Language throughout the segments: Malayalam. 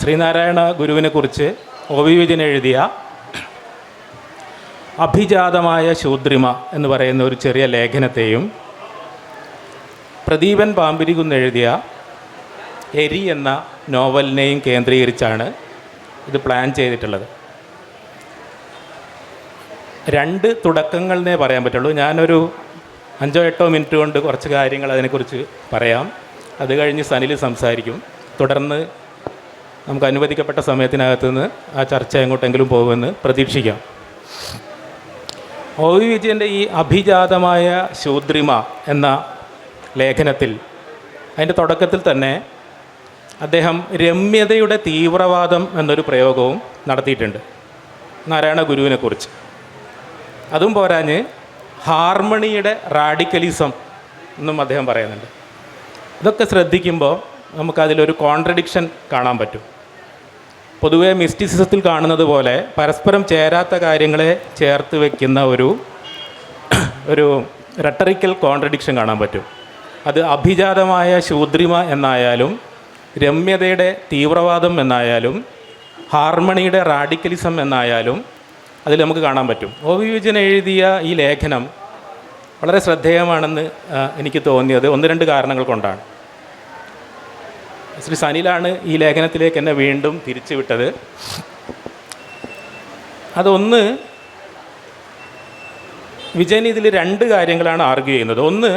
ശ്രീനാരായണ ഗുരുവിനെക്കുറിച്ച് ഒ വി വിജയൻ എഴുതിയ അഭിജാതമായ ശൂദ്രിമ എന്ന് പറയുന്ന ഒരു ചെറിയ ലേഖനത്തെയും പ്രദീപൻ പാമ്പിരികുന്ന് എഴുതിയ എരി എന്ന നോവലിനെയും കേന്ദ്രീകരിച്ചാണ് ഇത് പ്ലാൻ ചെയ്തിട്ടുള്ളത്. രണ്ട് തുടക്കങ്ങളെന്നേ പറയാൻ പറ്റുള്ളൂ. ഞാനൊരു 5-8 മിനിറ്റ് കൊണ്ട് കുറച്ച് കാര്യങ്ങൾ അതിനെക്കുറിച്ച് പറയാം. അത് കഴിഞ്ഞ് സനിൽ സംസാരിക്കും. തുടർന്ന് നമുക്ക് അനുവദിക്കപ്പെട്ട സമയത്തിനകത്ത് നിന്ന് ആ ചർച്ച എങ്ങോട്ടെങ്കിലും പോകുമെന്ന് പ്രതീക്ഷിക്കാം. ഒ വി വിജയൻ്റെ ഈ അഭിജാതമായ ശൂദ്രിമ എന്ന ലേഖനത്തിൽ അതിൻ്റെ തുടക്കത്തിൽ തന്നെ അദ്ദേഹം രമ്യതയുടെ തീവ്രവാദം എന്നൊരു പ്രയോഗവും നടത്തിയിട്ടുണ്ട് നാരായണ ഗുരുവിനെക്കുറിച്ച്. അതും പോരാഞ്ഞ് ഹാർമണിയുടെ റാഡിക്കലിസം എന്നും അദ്ദേഹം പറയുന്നുണ്ട്. ഇതൊക്കെ ശ്രദ്ധിക്കുമ്പോൾ നമുക്കതിലൊരു കോൺട്രഡിക്ഷൻ കാണാൻ പറ്റും. പൊതുവെ മിസ്റ്റിസിസത്തിൽ കാണുന്നത് പോലെ പരസ്പരം ചേരാത്ത കാര്യങ്ങളെ ചേർത്ത് വയ്ക്കുന്ന ഒരു റെട്ടറിക്കൽ കോൺട്രഡിക്ഷൻ കാണാൻ പറ്റും. അത് അഭിജാതമായ ശൂദ്രിമ എന്നായാലും രമ്യതയുടെ തീവ്രവാദം എന്നായാലും ഹാർമണിയുടെ റാഡിക്കലിസം എന്നായാലും അതിൽ നമുക്ക് കാണാൻ പറ്റും. ഒ വി വിജയൻ എഴുതിയ ഈ ലേഖനം വളരെ ശ്രദ്ധേയമാണെന്ന് എനിക്ക് തോന്നിയത് 1-2 കാരണങ്ങൾ കൊണ്ടാണ്. ശ്രീ സനിലാണ് ഈ ലേഖനത്തിലേക്ക് എന്നെ വീണ്ടും തിരിച്ചുവിട്ടത്. അതൊന്ന്, വിജയൻ ഇതിൽ 2 കാര്യങ്ങളാണ് ആർഗ്യൂ ചെയ്യുന്നത്. ഒന്ന്,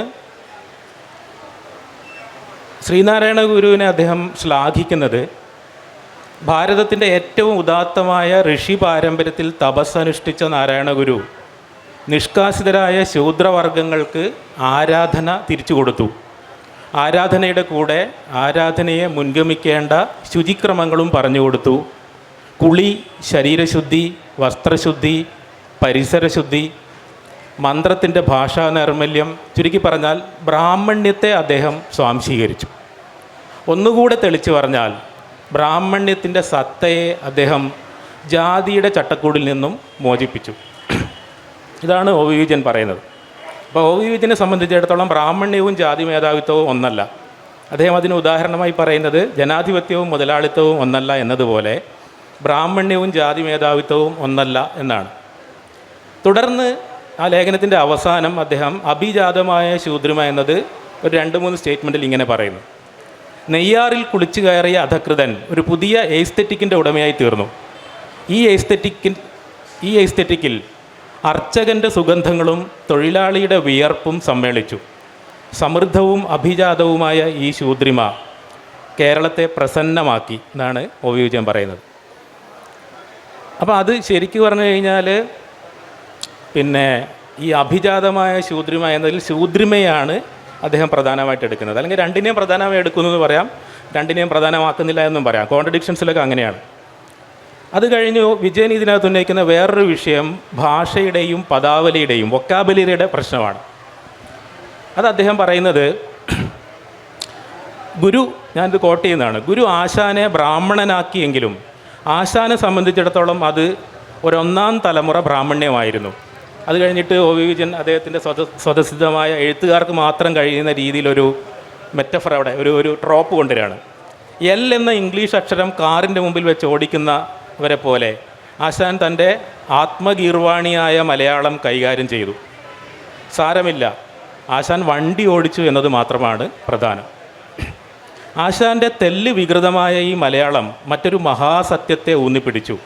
ശ്രീനാരായണ ഗുരുവിനെ അദ്ദേഹം ശ്ലാഘിക്കുന്നത് ഭാരതത്തിൻ്റെ ഏറ്റവും ഉദാത്തമായ ഋഷി പാരമ്പര്യത്തിൽ തപസ്സനുഷ്ഠിച്ച നാരായണ ഗുരു നിഷ്കാസിതരായ ശൂദ്രവർഗങ്ങൾക്ക് ആരാധന തിരിച്ചു കൊടുത്തു. ആരാധനയുടെ കൂടെ ആരാധനയെ മുൻഗമിക്കേണ്ട ശുചിക്രമങ്ങളും പറഞ്ഞു കൊടുത്തു. കുളി, ശരീരശുദ്ധി, വസ്ത്രശുദ്ധി, പരിസരശുദ്ധി, മന്ത്രത്തിൻ്റെ ഭാഷാ നൈർമല്യം, ചുരുക്കി പറഞ്ഞാൽ ബ്രാഹ്മണ്യത്തെ അദ്ദേഹം സ്വാംശീകരിച്ചു. ഒന്നുകൂടെ തെളിച്ചു പറഞ്ഞാൽ ബ്രാഹ്മണ്യത്തിൻ്റെ സത്തയെ അദ്ദേഹം ജാതിയുടെ ചട്ടക്കൂടിൽ നിന്നും മോചിപ്പിച്ചു. ഇതാണ് ഒ വി വിജയൻ പറയുന്നത്. അപ്പോൾ ഒ വി വിജയനെ സംബന്ധിച്ചിടത്തോളം ബ്രാഹ്മണ്യവും ജാതി മേധാവിത്വവും ഒന്നല്ല. അദ്ദേഹം അതിന് ഉദാഹരണമായി പറയുന്നത് ജനാധിപത്യവും മുതലാളിത്തവും ഒന്നല്ല എന്നതുപോലെ ബ്രാഹ്മണ്യവും ജാതി മേധാവിത്വവും ഒന്നല്ല എന്നാണ്. തുടർന്ന് ആ ലേഖനത്തിൻ്റെ അവസാനം അദ്ദേഹം അഭിജാതമായ ശൂദ്രിമ എന്നത് ഒരു 2-3 സ്റ്റേറ്റ്മെൻറ്റിൽ ഇങ്ങനെ പറയുന്നു: നെയ്യാറിൽ കുളിച്ചു കയറിയ അധകൃതൻ ഒരു പുതിയ എയ്സ്തെറ്റിക്കിൻ്റെ ഉടമയായി തീർന്നു. ഈ എയ്സ്തെറ്റിക്കിൽ അർച്ചകൻ്റെ സുഗന്ധങ്ങളും തൊഴിലാളിയുടെ വിയർപ്പും സമ്മേളിച്ചു. സമൃദ്ധവും അഭിജാതവുമായ ഈ ശൂദ്രിമ കേരളത്തെ പ്രസന്നമാക്കി എന്നാണ് ഒ വി വിജയൻ പറയുന്നത്. അപ്പോൾ അത് ശരിക്കും പറഞ്ഞു കഴിഞ്ഞാൽ പിന്നെ ഈ അഭിജാതമായ ശൂദ്രിമ എന്നതിൽ ശൂദ്രിമയാണ് അദ്ദേഹം പ്രധാനമായിട്ട് എടുക്കുന്നത്. അല്ലെങ്കിൽ രണ്ടിനെയും പ്രധാനമായി എടുക്കുന്നു എന്ന് പറയാം, രണ്ടിനെയും പ്രധാനമാക്കുന്നില്ല എന്നും പറയാം. കോൺട്രഡിക്ഷൻസിലൊക്കെ അങ്ങനെയാണ്. അത് കഴിഞ്ഞു വിജയൻ ഇതിനകത്ത് ഉന്നയിക്കുന്ന വേറൊരു വിഷയം ഭാഷയുടെയും പദാവലിയുടെയും വൊക്കാബുലറിയുടെ പ്രശ്നമാണ്. അത് അദ്ദേഹം പറയുന്നത്, ഗുരു, ഞാനിത് കോട്ട് ചെയ്യുന്നതാണ്, ഗുരു ആശാനെ ബ്രാഹ്മണനാക്കിയെങ്കിലും ആശാനെ സംബന്ധിച്ചിടത്തോളം അത് ഒരു 1-ാം തലമുറ ബ്രാഹ്മണ്യമായിരുന്നു. അത് കഴിഞ്ഞിട്ട് ഒ വി വിജയൻ അദ്ദേഹത്തിൻ്റെ സ്വതസിദ്ധമായ എഴുത്തുകാർക്ക് മാത്രം കഴിയുന്ന രീതിയിലൊരു മെറ്റഫർ അവിടെ ഒരു ട്രോപ്പ് കൊണ്ടുവരികയാണ്. എൽ എന്ന ഇംഗ്ലീഷ് അക്ഷരം കാറിൻ്റെ മുമ്പിൽ വെച്ച് ഓടിക്കുന്നവരെ പോലെ ആശാൻ തൻ്റെ ആത്മഗീർവാണിയായ മലയാളം കൈകാര്യം ചെയ്തു. സാരമില്ല, ആശാൻ വണ്ടി ഓടിച്ചു എന്നത് മാത്രമാണ് പ്രധാനം. ആശാൻ്റെ തെല്ല് വികൃതമായ ഈ മലയാളം മറ്റൊരു മഹാസത്യത്തെ ഊന്നിപ്പിടിച്ചു.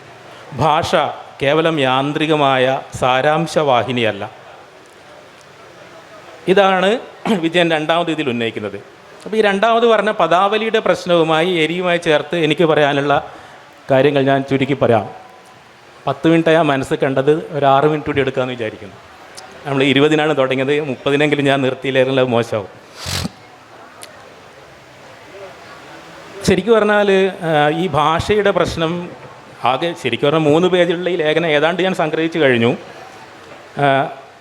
ഭാഷ കേവലം യാന്ത്രികമായ സാരാംശവാഹിനിയല്ല. ഇതാണ് വിജയൻ 2ാമത് ഇതിൽ ഉന്നയിക്കുന്നത്. അപ്പോൾ ഈ 2ാമത് പറഞ്ഞ പദാവലിയുടെ പ്രശ്നവുമായി എരിയുമായി ചേർത്ത് എനിക്ക് പറയാനുള്ള കാര്യങ്ങൾ ഞാൻ ചുരുക്കി പറയാം. 10 മിനിറ്റായി മനസ്സ് കണ്ടത് ഒരു 6 മിനിറ്റ് കൂടി എടുക്കാമെന്ന് വിചാരിക്കുന്നു. നമ്മൾ 20-നാണ് തുടങ്ങിയത്, 30-നെങ്കിലും ഞാൻ നിർത്തിയില്ലായിരുന്നില്ല, അത് മോശമാവും. ശരിക്കും പറഞ്ഞാൽ ഈ ഭാഷയുടെ പ്രശ്നം ആകെ ശരിക്കും പറഞ്ഞാൽ 3 പേജുള്ള ഈ ലേഖനം ഏതാണ്ട് ഞാൻ സംഗ്രഹിച്ചു കഴിഞ്ഞു.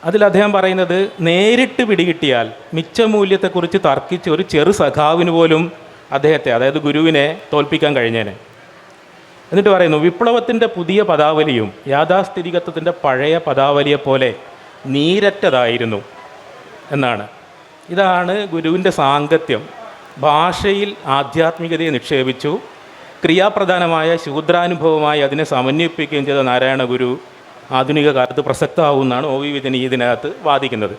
അതിൽ അദ്ദേഹം പറയുന്നത്, നേരിട്ട് പിടികിട്ടിയാൽ മിച്ചമൂല്യത്തെക്കുറിച്ച് തർക്കിച്ച് ഒരു ചെറു സഖാവിന് പോലും അദ്ദേഹത്തെ, അതായത് ഗുരുവിനെ തോൽപ്പിക്കാൻ കഴിഞ്ഞേനെ. എന്നിട്ട് പറയുന്നു, വിപ്ലവത്തിൻ്റെ പുതിയ പദാവലിയും യാഥാസ്ഥിതികത്വത്തിൻ്റെ പഴയ പദാവലിയെപ്പോലെ നീരറ്റതായിരുന്നു എന്നാണ്. ഇതാണ് ഗുരുവിൻ്റെ സാങ്കത്യം. ഭാഷയിൽ ആധ്യാത്മികതയെ നിക്ഷേപിച്ചു, ക്രിയാപ്രധാനമായ ശൂദ്രാനുഭവമായി അതിനെ സമന്വയിപ്പിക്കുകയും ചെയ്ത നാരായണ ഗുരു ആധുനിക കാലത്ത് പ്രസക്തമാവുമെന്നാണ് ഒ വി വിജയൻ ഇതിനകത്ത് വാദിക്കുന്നത്.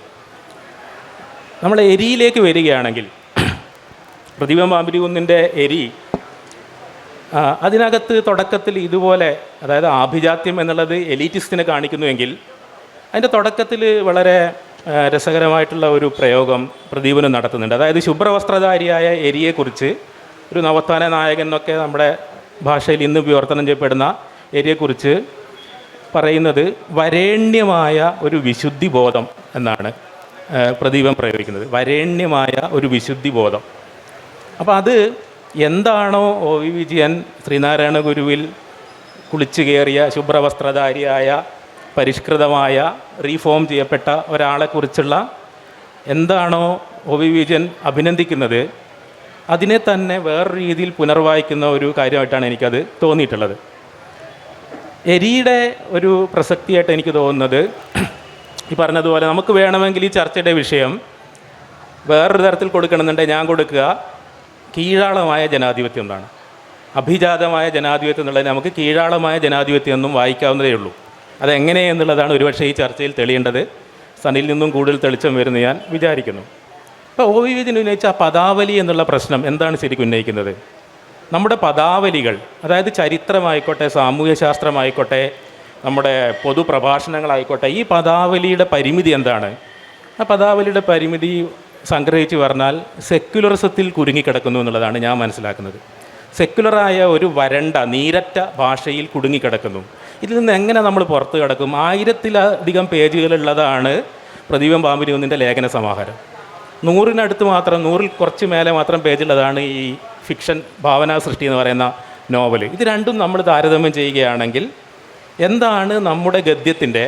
നമ്മൾ എരിയിലേക്ക് വരികയാണെങ്കിൽ പ്രതിഭം പാമ്പിരികുന്നിൻ്റെ എരി, അതിനകത്ത് തുടക്കത്തിൽ ഇതുപോലെ, അതായത് ആഭിജാത്യം എന്നുള്ളത് എലീറ്റിസ്റ്റിനെ കാണിക്കുന്നുവെങ്കിൽ അതിൻ്റെ തുടക്കത്തിൽ വളരെ രസകരമായിട്ടുള്ള ഒരു പ്രയോഗം പ്രദീപനും നടത്തുന്നുണ്ട്. അതായത് ശുഭ്രവസ്ത്രധാരിയായ എരിയെക്കുറിച്ച് ഒരു നവോത്ഥാന നായകൻ എന്നൊക്കെ നമ്മുടെ ഭാഷയിൽ ഇന്ന് വിവർത്തനം ചെയ്യപ്പെടുന്ന എരിയെക്കുറിച്ച് പറയുന്നത് വരേണ്യമായ ഒരു വിശുദ്ധി ബോധം എന്നാണ് പ്രദീപം പ്രയോഗിക്കുന്നത്. വരേണ്യമായ ഒരു വിശുദ്ധി ബോധം. അപ്പോൾ അത് എന്താണോ ഒ വി വിജയൻ ശ്രീനാരായണ ഗുരുവിൽ കുളിച്ചു കയറിയ ശുഭ്രവസ്ത്രധാരിയായ പരിഷ്കൃതമായ റീഫോം ചെയ്യപ്പെട്ട ഒരാളെക്കുറിച്ചുള്ള എന്താണോ ഒ വി വിജയൻ അഭിനന്ദിക്കുന്നത്, അതിനെ തന്നെ വേറൊരു രീതിയിൽ പുനർവായിക്കുന്ന ഒരു കാര്യമായിട്ടാണ് എനിക്കത് തോന്നിയിട്ടുള്ളത്. എരിയുടെ ഒരു പ്രസക്തിയായിട്ട് എനിക്ക് തോന്നുന്നത്, ഈ പറഞ്ഞതുപോലെ നമുക്ക് വേണമെങ്കിൽ ഈ ചർച്ചയുടെ വിഷയം വേറൊരു തരത്തിൽ കൊടുക്കണമെന്നുണ്ടെങ്കിൽ ഞാൻ കൊടുക്കുക കീഴാളമായ ജനാധിപത്യം എന്നാണ്. അഭിജാതമായ ജനാധിപത്യം എന്നുള്ളത് നമുക്ക് കീഴാളമായ ജനാധിപത്യം എന്നും വായിക്കാവുന്നതേ ഉള്ളൂ. അതെങ്ങനെയെന്നുള്ളതാണ് ഒരുപക്ഷെ ഈ ചർച്ചയിൽ തെളിയേണ്ടത്. സണിൽ നിന്നും കൂടുതൽ തെളിച്ചം വരുമെന്ന് ഞാൻ വിചാരിക്കുന്നു. ഇപ്പോൾ ഒ വി വിജയൻ ഉന്നയിച്ച ആ പദാവലി എന്നുള്ള പ്രശ്നം എന്താണ് ശരിക്കും ഉന്നയിക്കുന്നത്? നമ്മുടെ പദാവലികൾ, അതായത് ചരിത്രമായിക്കോട്ടെ, സാമൂഹ്യശാസ്ത്രമായിക്കോട്ടെ, നമ്മുടെ പൊതുപ്രഭാഷണങ്ങളായിക്കോട്ടെ, ഈ പദാവലിയുടെ പരിമിതി എന്താണ്? ആ പദാവലിയുടെ പരിമിതി സംഗ്രഹിച്ച് പറഞ്ഞാൽ സെക്യുലറിസത്തിൽ കുടുങ്ങിക്കിടക്കുന്നു എന്നുള്ളതാണ് ഞാൻ മനസ്സിലാക്കുന്നത്. സെക്യുലറായ ഒരു വരണ്ട നീരറ്റ ഭാഷയിൽ കുടുങ്ങിക്കിടക്കുന്നു. ഇതിൽ നിന്ന് എങ്ങനെ നമ്മൾ പുറത്ത് കിടക്കും? 1000-ലധികം പേജുകളുള്ളതാണ് പ്രദീപം പാമ്പിരികുന്നിൻ്റെ ലേഖന സമാഹാരം. 100-നടുത്ത് മാത്രം, 100-ൽ കുറച്ച് മേലെ മാത്രം പേജുള്ളതാണ് ഈ ഫിക്ഷൻ ഭാവനാ സൃഷ്ടി എന്ന് പറയുന്ന നോവൽ. ഇത് രണ്ടും നമ്മൾ താരതമ്യം ചെയ്യുകയാണെങ്കിൽ എന്താണ് നമ്മുടെ ഗദ്യത്തിൻ്റെ,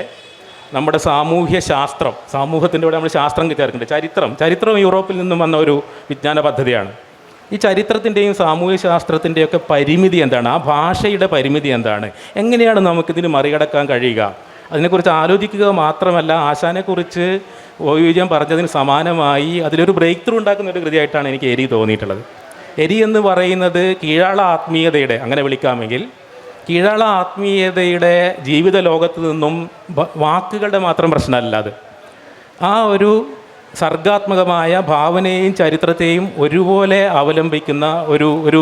നമ്മുടെ സാമൂഹ്യ ശാസ്ത്രം, സമൂഹത്തിൻ്റെ കൂടെ നമ്മൾ ശാസ്ത്രം ചേർക്കേണ്ടത്, ചരിത്രം യൂറോപ്പിൽ നിന്നും വന്ന ഒരു വിജ്ഞാന പദ്ധതിയാണ്. ഈ ചരിത്രത്തിൻ്റെയും സാമൂഹ്യ ശാസ്ത്രത്തിൻ്റെയൊക്കെ പരിമിതി എന്താണ്? ആ ഭാഷയുടെ പരിമിതി എന്താണ്? എങ്ങനെയാണ് നമുക്കിതിന് മറികടക്കാൻ കഴിയുക? അതിനെക്കുറിച്ച് ആലോചിക്കുക മാത്രമല്ല, ആശാനെക്കുറിച്ച് ഒ വി വിജയൻ പറഞ്ഞതിന് സമാനമായി അതിലൊരു ബ്രേക്ക് ത്രൂ ഉണ്ടാക്കുന്ന ഒരു കൃതിയായിട്ടാണ് എനിക്ക് എരി തോന്നിയിട്ടുള്ളത്. എരി എന്ന് പറയുന്നത് കീഴാള ആത്മീയതയുടെ, അങ്ങനെ വിളിക്കാമെങ്കിൽ കീഴാള ആത്മീയതയുടെ ജീവിത ലോകത്ത് നിന്നും വാക്കുകളുടെ മാത്രം പ്രശ്നമല്ല അത്. ആ ഒരു സർഗാത്മകമായ ഭാവനയെയും ചരിത്രത്തെയും ഒരുപോലെ അവലംബിക്കുന്ന ഒരു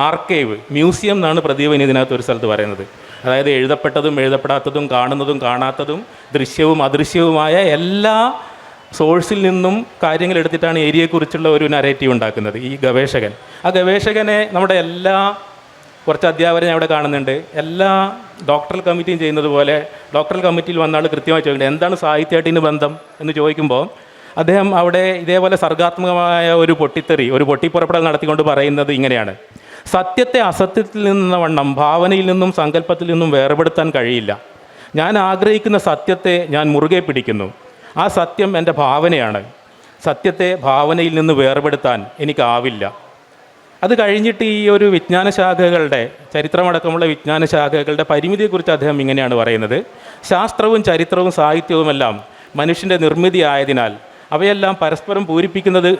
ആർക്കൈവ്, മ്യൂസിയം എന്നാണ് പ്രദീപൻ ഇതിനകത്ത് ഒരു സ്ഥലത്ത് പറയുന്നത്. അതായത് എഴുതപ്പെട്ടതും എഴുതപ്പെടാത്തതും കാണുന്നതും കാണാത്തതും ദൃശ്യവും അദൃശ്യവുമായ എല്ലാ സോഴ്സിൽ നിന്നും കാര്യങ്ങൾ എടുത്തിട്ടാണ് ഏരിയയെക്കുറിച്ചുള്ള ഒരു നരേറ്റീവ് ഉണ്ടാക്കുന്നത് ഈ ഗവേഷകൻ. ആ ഗവേഷകനെ നമ്മുടെ കുറച്ച് അധ്യാപകരെ ഞാൻ അവിടെ കാണുന്നുണ്ട്. എല്ലാ ഡോക്ടറൽ കമ്മിറ്റിയും ചെയ്യുന്നത് പോലെ ഡോക്ടറൽ കമ്മിറ്റിയിൽ വന്ന ആൾ കൃത്യമായി ചോദിക്കുന്നത് എന്താണ് സാഹിത്യമായിട്ടിന് ബന്ധം എന്ന് ചോദിക്കുമ്പോൾ അദ്ദേഹം അവിടെ ഇതേപോലെ സർഗാത്മകമായ ഒരു പൊട്ടിപ്പുറപ്പെടൽ നടത്തിക്കൊണ്ട് പറയുന്നത് ഇങ്ങനെയാണ്: സത്യത്തെ അസത്യത്തിൽ നിന്ന വണ്ണം ഭാവനയിൽ നിന്നും സങ്കല്പത്തിൽ നിന്നും വേർപെടുത്താൻ കഴിയില്ല. ഞാൻ ആഗ്രഹിക്കുന്ന സത്യത്തെ ഞാൻ മുറുകെ പിടിക്കുന്നു. ആ സത്യം എൻ്റെ ഭാവനയാണ്. സത്യത്തെ ഭാവനയിൽ നിന്ന് വേർപെടുത്താൻ എനിക്കാവില്ല. അത് കഴിഞ്ഞിട്ട് ഈ ഒരു വിജ്ഞാനശാഖകളുടെ, ചരിത്രമടക്കമുള്ള വിജ്ഞാനശാഖകളുടെ പരിമിതിയെക്കുറിച്ച് അദ്ദേഹം ഇങ്ങനെയാണ് പറയുന്നത്: ശാസ്ത്രവും ചരിത്രവും സാഹിത്യവുമെല്ലാം മനുഷ്യൻ്റെ നിർമ്മിതി ആയതിനാൽ അവയെല്ലാം പരസ്പരം പൂരിപ്പിക്കുന്നത്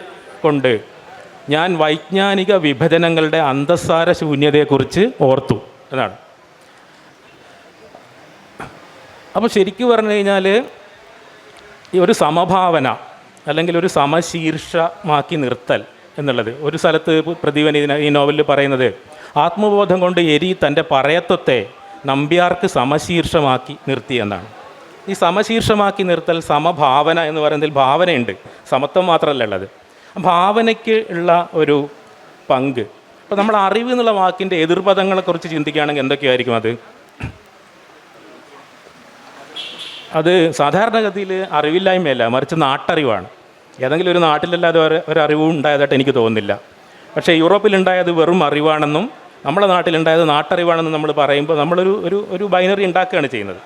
കൊണ്ട് ഞാൻ വൈജ്ഞാനിക വിഭജനങ്ങളുടെ അന്തസ്സാര ശൂന്യതയെക്കുറിച്ച് ഓർത്തു എന്നാണ്. അപ്പോൾ ശരിക്കും പറഞ്ഞു കഴിഞ്ഞാൽ ഈ ഒരു സമഭാവന അല്ലെങ്കിൽ ഒരു സമശീർഷമാക്കി നിർത്തൽ എന്നുള്ളത്, ഒരു സ്ഥലത്ത് പ്രദീപൻ ഈ നോവലിൽ പറയുന്നത് ആത്മബോധം കൊണ്ട് എരി തൻ്റെ പറയത്വത്തെ നമ്പ്യാർക്ക് സമശീർഷമാക്കി നിർത്തി എന്നാണ്. ഈ സമശീർഷമാക്കി നിർത്തൽ, സമഭാവന എന്ന് പറയുന്നതിൽ ഭാവനയുണ്ട്, സമത്വം മാത്രമല്ല ഉള്ളത്. ഭാവനയ്ക്ക് ഉള്ള ഒരു പങ്ക്. അപ്പോൾ നമ്മൾ അറിവ് എന്നുള്ള വാക്കിൻ്റെ എതിർപദങ്ങളെക്കുറിച്ച് ചിന്തിക്കുകയാണെങ്കിൽ എന്തൊക്കെയായിരിക്കും അത് സാധാരണഗതിയിൽ അറിവില്ലായ്മയല്ല, മറിച്ച് നാട്ടറിവാണ്. ഏതെങ്കിലും ഒരു നാട്ടിലല്ലാതെ ഒരറിവും ഉണ്ടായതായിട്ട് എനിക്ക് തോന്നുന്നില്ല. പക്ഷേ യൂറോപ്പിലുണ്ടായത് വെറും അറിവാണെന്നും നമ്മുടെ നാട്ടിലുണ്ടായത് നാട്ടറിവാണെന്നും നമ്മൾ പറയുമ്പോൾ നമ്മളൊരു ബൈനറി ഉണ്ടാക്കുകയാണ് ചെയ്യുന്നത്.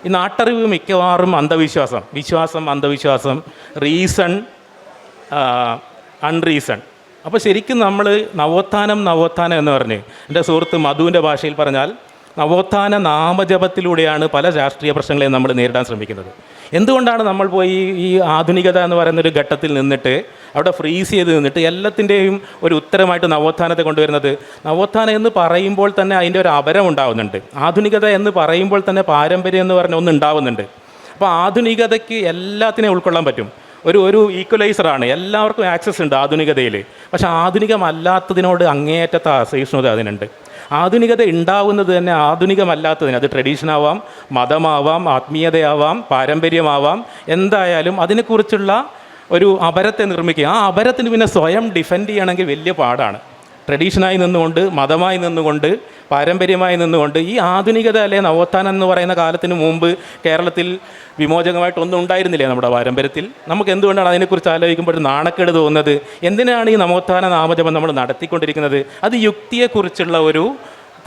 ഈ നാട്ടറിവ് മിക്കവാറും വിശ്വാസം അന്ധവിശ്വാസം, റീസൺ, അൺറീസൺ. അപ്പോൾ ശരിക്കും നമ്മൾ നവോത്ഥാനം എന്ന് പറഞ്ഞ് എൻ്റെ സുഹൃത്ത് മധുവിൻ്റെ ഭാഷയിൽ പറഞ്ഞാൽ നവോത്ഥാന നാമജപത്തിലൂടെയാണ് പല രാഷ്ട്രീയ പ്രശ്നങ്ങളെയും നമ്മൾ നേരിടാൻ ശ്രമിക്കുന്നത്. എന്തുകൊണ്ടാണ് നമ്മൾ പോയി ഈ ആധുനികത എന്ന് പറയുന്നൊരു ഘട്ടത്തിൽ നിന്നിട്ട് അവിടെ ഫ്രീസ് ചെയ്ത് നിന്നിട്ട് എല്ലാത്തിൻ്റെയും ഒരു ഉത്തരമായിട്ട് നവോത്ഥാനത്തെ കൊണ്ടുവരുന്നത്. നവോത്ഥാനം എന്ന് പറയുമ്പോൾ തന്നെ അതിൻ്റെ ഒരു അപരം ഉണ്ടാവുന്നുണ്ട്. ആധുനികത എന്ന് പറയുമ്പോൾ തന്നെ പാരമ്പര്യം എന്ന് പറഞ്ഞ ഒന്ന് ഉണ്ടാവുന്നുണ്ട്. അപ്പോൾ ആധുനികതയ്ക്ക് എല്ലാത്തിനെയും ഉൾക്കൊള്ളാൻ പറ്റും. ഒരു ഈക്വലൈസറാണ്, എല്ലാവർക്കും ആക്സസ് ഉണ്ട് ആധുനികതയിൽ. പക്ഷേ ആധുനികമല്ലാത്തതിനോട് അങ്ങേയറ്റത്തെ അസഹിഷ്ണുത അതിനുണ്ട്. ആധുനികത ഉണ്ടാവുന്നത് തന്നെ ആധുനികമല്ലാത്തതിന്, അത് ട്രഡീഷനാവാം, മതമാവാം, ആത്മീയതയാവാം, പാരമ്പര്യമാവാം, എന്തായാലും അതിനെക്കുറിച്ചുള്ള ഒരു അപരത്തെ നിർമ്മിക്കുക. ആ അപരത്തിന് പിന്നെ സ്വയം ഡിഫെൻഡ് ചെയ്യണമെങ്കിൽ വലിയ പാടാണ്. ട്രഡീഷനായി നിന്നുകൊണ്ട്, മതമായി നിന്നുകൊണ്ട്, പാരമ്പര്യമായി നിന്നുകൊണ്ട് ഈ ആധുനികത അല്ലെ നവോത്ഥാനം എന്ന് പറയുന്ന കാലത്തിന് മുമ്പ് കേരളത്തിൽ വിമോചകമായിട്ടൊന്നും ഉണ്ടായിരുന്നില്ലേ നമ്മുടെ പാരമ്പര്യത്തിൽ? നമുക്ക് എന്തുകൊണ്ടാണ് അതിനെക്കുറിച്ച് ആലോചിക്കുമ്പോൾ ഒരു നാണക്കേട് തോന്നുന്നത്? എന്തിനാണ് ഈ നവോത്ഥാന നാമജപം നമ്മൾ നടത്തിക്കൊണ്ടിരിക്കുന്നത്? അത് യുക്തിയെക്കുറിച്ചുള്ള ഒരു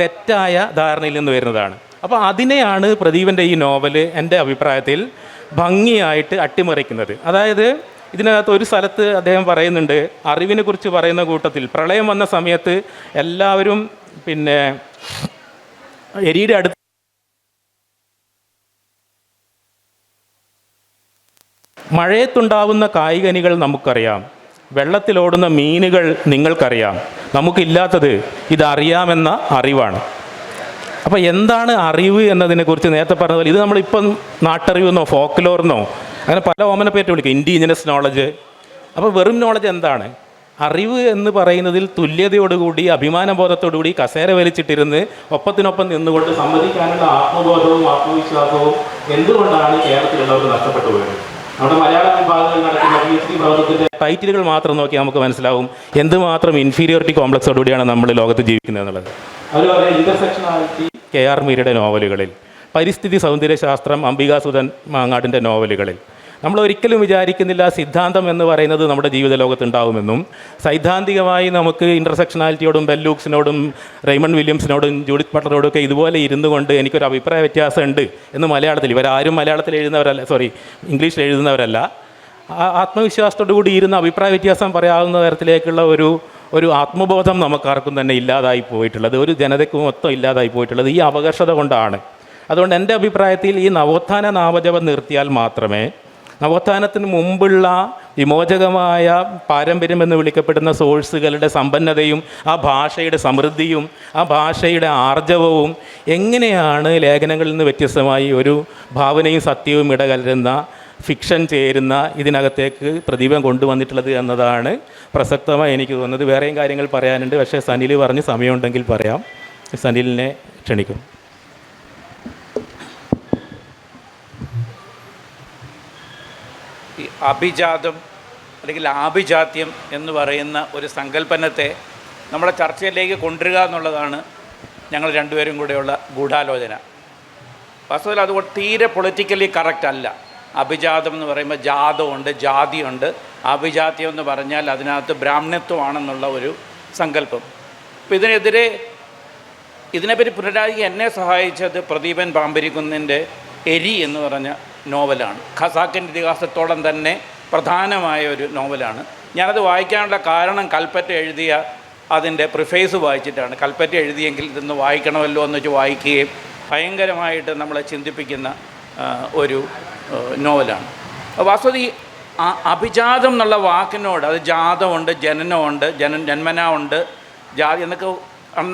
തെറ്റായ ധാരണയിൽ നിന്ന് വരുന്നതാണ്. അപ്പോൾ അതിനെയാണ് പ്രദീപൻ്റെ ഈ നോവല് എൻ്റെ അഭിപ്രായത്തിൽ ഭംഗിയായിട്ട് അട്ടിമറിക്കുന്നത്. അതായത് ഇതിനകത്ത് ഒരു സ്ഥലത്ത് അദ്ദേഹം പറയുന്നുണ്ട്, അറിവിനെ കുറിച്ച് പറയുന്ന കൂട്ടത്തിൽ പ്രളയം വന്ന സമയത്ത് എല്ലാവരും എരിയുടെ അടുത്ത് മഴയത്തുണ്ടാവുന്ന കായ്കനികൾ നമുക്കറിയാം, വെള്ളത്തിലോടുന്ന മീനുകൾ നിങ്ങൾക്കറിയാം, നമുക്കില്ലാത്തത് ഇതറിയാമെന്ന അറിവാണ്. അപ്പോൾ എന്താണ് അറിവ് എന്നതിനെക്കുറിച്ച് നേരത്തെ പറഞ്ഞ പോലെ ഇത് നമ്മളിപ്പം നാട്ടറിവെന്നോ ഫോക്ക്ലോറെന്നോ അങ്ങനെ പല ഓമന പേര് വിളിക്കും, ഇൻഡിജിനസ് നോളജ്. അപ്പോൾ വെറും നോളജ് എന്താണ്? അറിവ് എന്ന് പറയുന്നതിൽ തുല്യതയോടുകൂടി, അഭിമാനബോധത്തോടുകൂടി കസേര വലിച്ചിട്ടിരുന്ന് ഒപ്പത്തിനൊപ്പം നിന്നുകൊണ്ട് സമ്മതിക്കാനുള്ള ആത്മബോധവും ആത്മവിശ്വാസവും എന്തുകൊണ്ടാണ് കേരളത്തിലുള്ളവർക്ക് നഷ്ടപ്പെട്ടു പോയത്? നമ്മുടെ മലയാള വിഭാഗങ്ങളിൽ നടക്കുന്ന PhD പ്രവർത്തനത്തിൻ്റെ ടൈറ്റിലുകൾ മാത്രം നോക്കി നമുക്ക് മനസ്സിലാവും എന്തുമാത്രം ഇൻഫീരിയോറിറ്റി കോംപ്ലക്സോടുകൂടിയാണ് നമ്മൾ ലോകത്ത് ജീവിക്കുന്നത് എന്നുള്ളത്. അതുപോലെ ഇൻ്റർസെക്ഷനാലിറ്റി KR മീരയുടെ നോവലുകളിൽ, പരിസ്ഥിതി സൗന്ദര്യശാസ്ത്രം അംബികാസുധൻ മാങ്ങാടിൻ്റെ നോവലുകളിൽ നമ്മൾ ഒരിക്കലും വിചാരിക്കുന്നില്ല സിദ്ധാന്തം എന്ന് പറയുന്നത് നമ്മുടെ ജീവിത ലോകത്തുണ്ടാവുമെന്നും സൈദ്ധാന്തികമായി നമുക്ക് ഇൻ്റർസെക്ഷനാലിറ്റിയോടും ബെൽ ഹൂക്സിനോടും റെയ്മണ്ട് വില്യംസിനോടും ജൂഡിത്ത് ബട്ട്ലറോടും ഒക്കെ ഇതുപോലെ ഇരുന്നു കൊണ്ട് എനിക്കൊരു അഭിപ്രായ വ്യത്യാസമുണ്ട് എന്ന് മലയാളത്തിൽ, ഇവരാരും മലയാളത്തിൽ എഴുതുന്നവരല്ല, ഇംഗ്ലീഷിൽ എഴുതുന്നവരല്ല, ആത്മവിശ്വാസത്തോടു കൂടി ഇരുന്ന് അഭിപ്രായ വ്യത്യാസം പറയാവുന്ന തരത്തിലേക്കുള്ള ഒരു ആത്മബോധം നമുക്കാർക്കും തന്നെ ഇല്ലാതായി പോയിട്ടുള്ളത്, ഒരു ജനതയ്ക്ക് മൊത്തം ഇല്ലാതായി പോയിട്ടുള്ളത് ഈ അപകർഷത കൊണ്ടാണ്. അതുകൊണ്ട് എൻ്റെ അഭിപ്രായത്തിൽ ഈ നവോത്ഥാന നാമജപം നിർത്തിയാൽ മാത്രമേ നവോത്ഥാനത്തിന് മുമ്പുള്ള വിമോചകമായ പാരമ്പര്യമെന്ന് വിളിക്കപ്പെടുന്ന സോഴ്സുകളുടെ സമ്പന്നതയും ആ ഭാഷയുടെ സമൃദ്ധിയും ആ ഭാഷയുടെ ആർജവവും എങ്ങനെയാണ് ലേഖനങ്ങളിൽ നിന്ന് വ്യത്യസ്തമായി ഒരു ഭാവനയും സത്യവും ഇടകലരുന്ന ഫിക്ഷൻ ചേരുന്ന ഇതിനകത്തേക്ക് പ്രദീപം കൊണ്ടുവന്നിട്ടുള്ളത് എന്നതാണ് പ്രസക്തമായി എനിക്ക് തോന്നുന്നത്. വേറെയും കാര്യങ്ങൾ പറയാനുണ്ട്, പക്ഷേ സനിൽ പറഞ്ഞ് സമയമുണ്ടെങ്കിൽ പറയാം. സനിലിനെ ക്ഷണിക്കും. ഈ അഭിജാതം അല്ലെങ്കിൽ ആഭിജാത്യം എന്ന് പറയുന്ന ഒരു സങ്കല്പനത്തെ നമ്മുടെ ചർച്ചയിലേക്ക് കൊണ്ടുവരിക എന്നുള്ളതാണ് ഞങ്ങൾ രണ്ടുപേരും കൂടെയുള്ള ഗൂഢാലോചന. വാസ്തവത്തിൽ അതുകൊണ്ട് തീരെ പൊളിറ്റിക്കലി കറക്റ്റ് അല്ല. അഭിജാതം എന്ന് പറയുമ്പോൾ ജാതമുണ്ട്, ജാതിയുണ്ട്. ആഭിജാത്യം എന്ന് പറഞ്ഞാൽ അതിനകത്ത് ബ്രാഹ്മണ്യത്വമാണെന്നുള്ള ഒരു സങ്കല്പം. അപ്പോൾ ഇതിനെപ്പറ്റി പുനരായി എന്നെ സഹായിച്ചത് പ്രദീപൻ പാമ്പരിക്കുന്നിൻ്റെ എരി എന്ന് പറഞ്ഞ നോവലാണ്. ഖസാക്കിൻ്റെ ഇതിഹാസത്തോളം തന്നെ പ്രധാനമായ ഒരു നോവലാണ്. ഞാനത് വായിക്കാനുള്ള കാരണം കൽപ്പറ്റ എഴുതിയ അതിൻ്റെ പ്രിഫേസ് വായിച്ചിട്ടാണ്. കൽപ്പറ്റ എഴുതിയെങ്കിൽ ഇതൊന്ന് വായിക്കണമല്ലോ എന്ന് വെച്ച് വായിക്കുകയും ഭയങ്കരമായിട്ട് നമ്മളെ ചിന്തിപ്പിക്കുന്ന ഒരു നോവലാണ്. വാസ്തവത്തിൽ ഈ അഭിജാതം എന്നുള്ള വാക്കിനോട്, അത് ജാതമുണ്ട്, ജനനമുണ്ട്, ജന്മന ഉണ്ട്, ജാതി എന്നൊക്കെ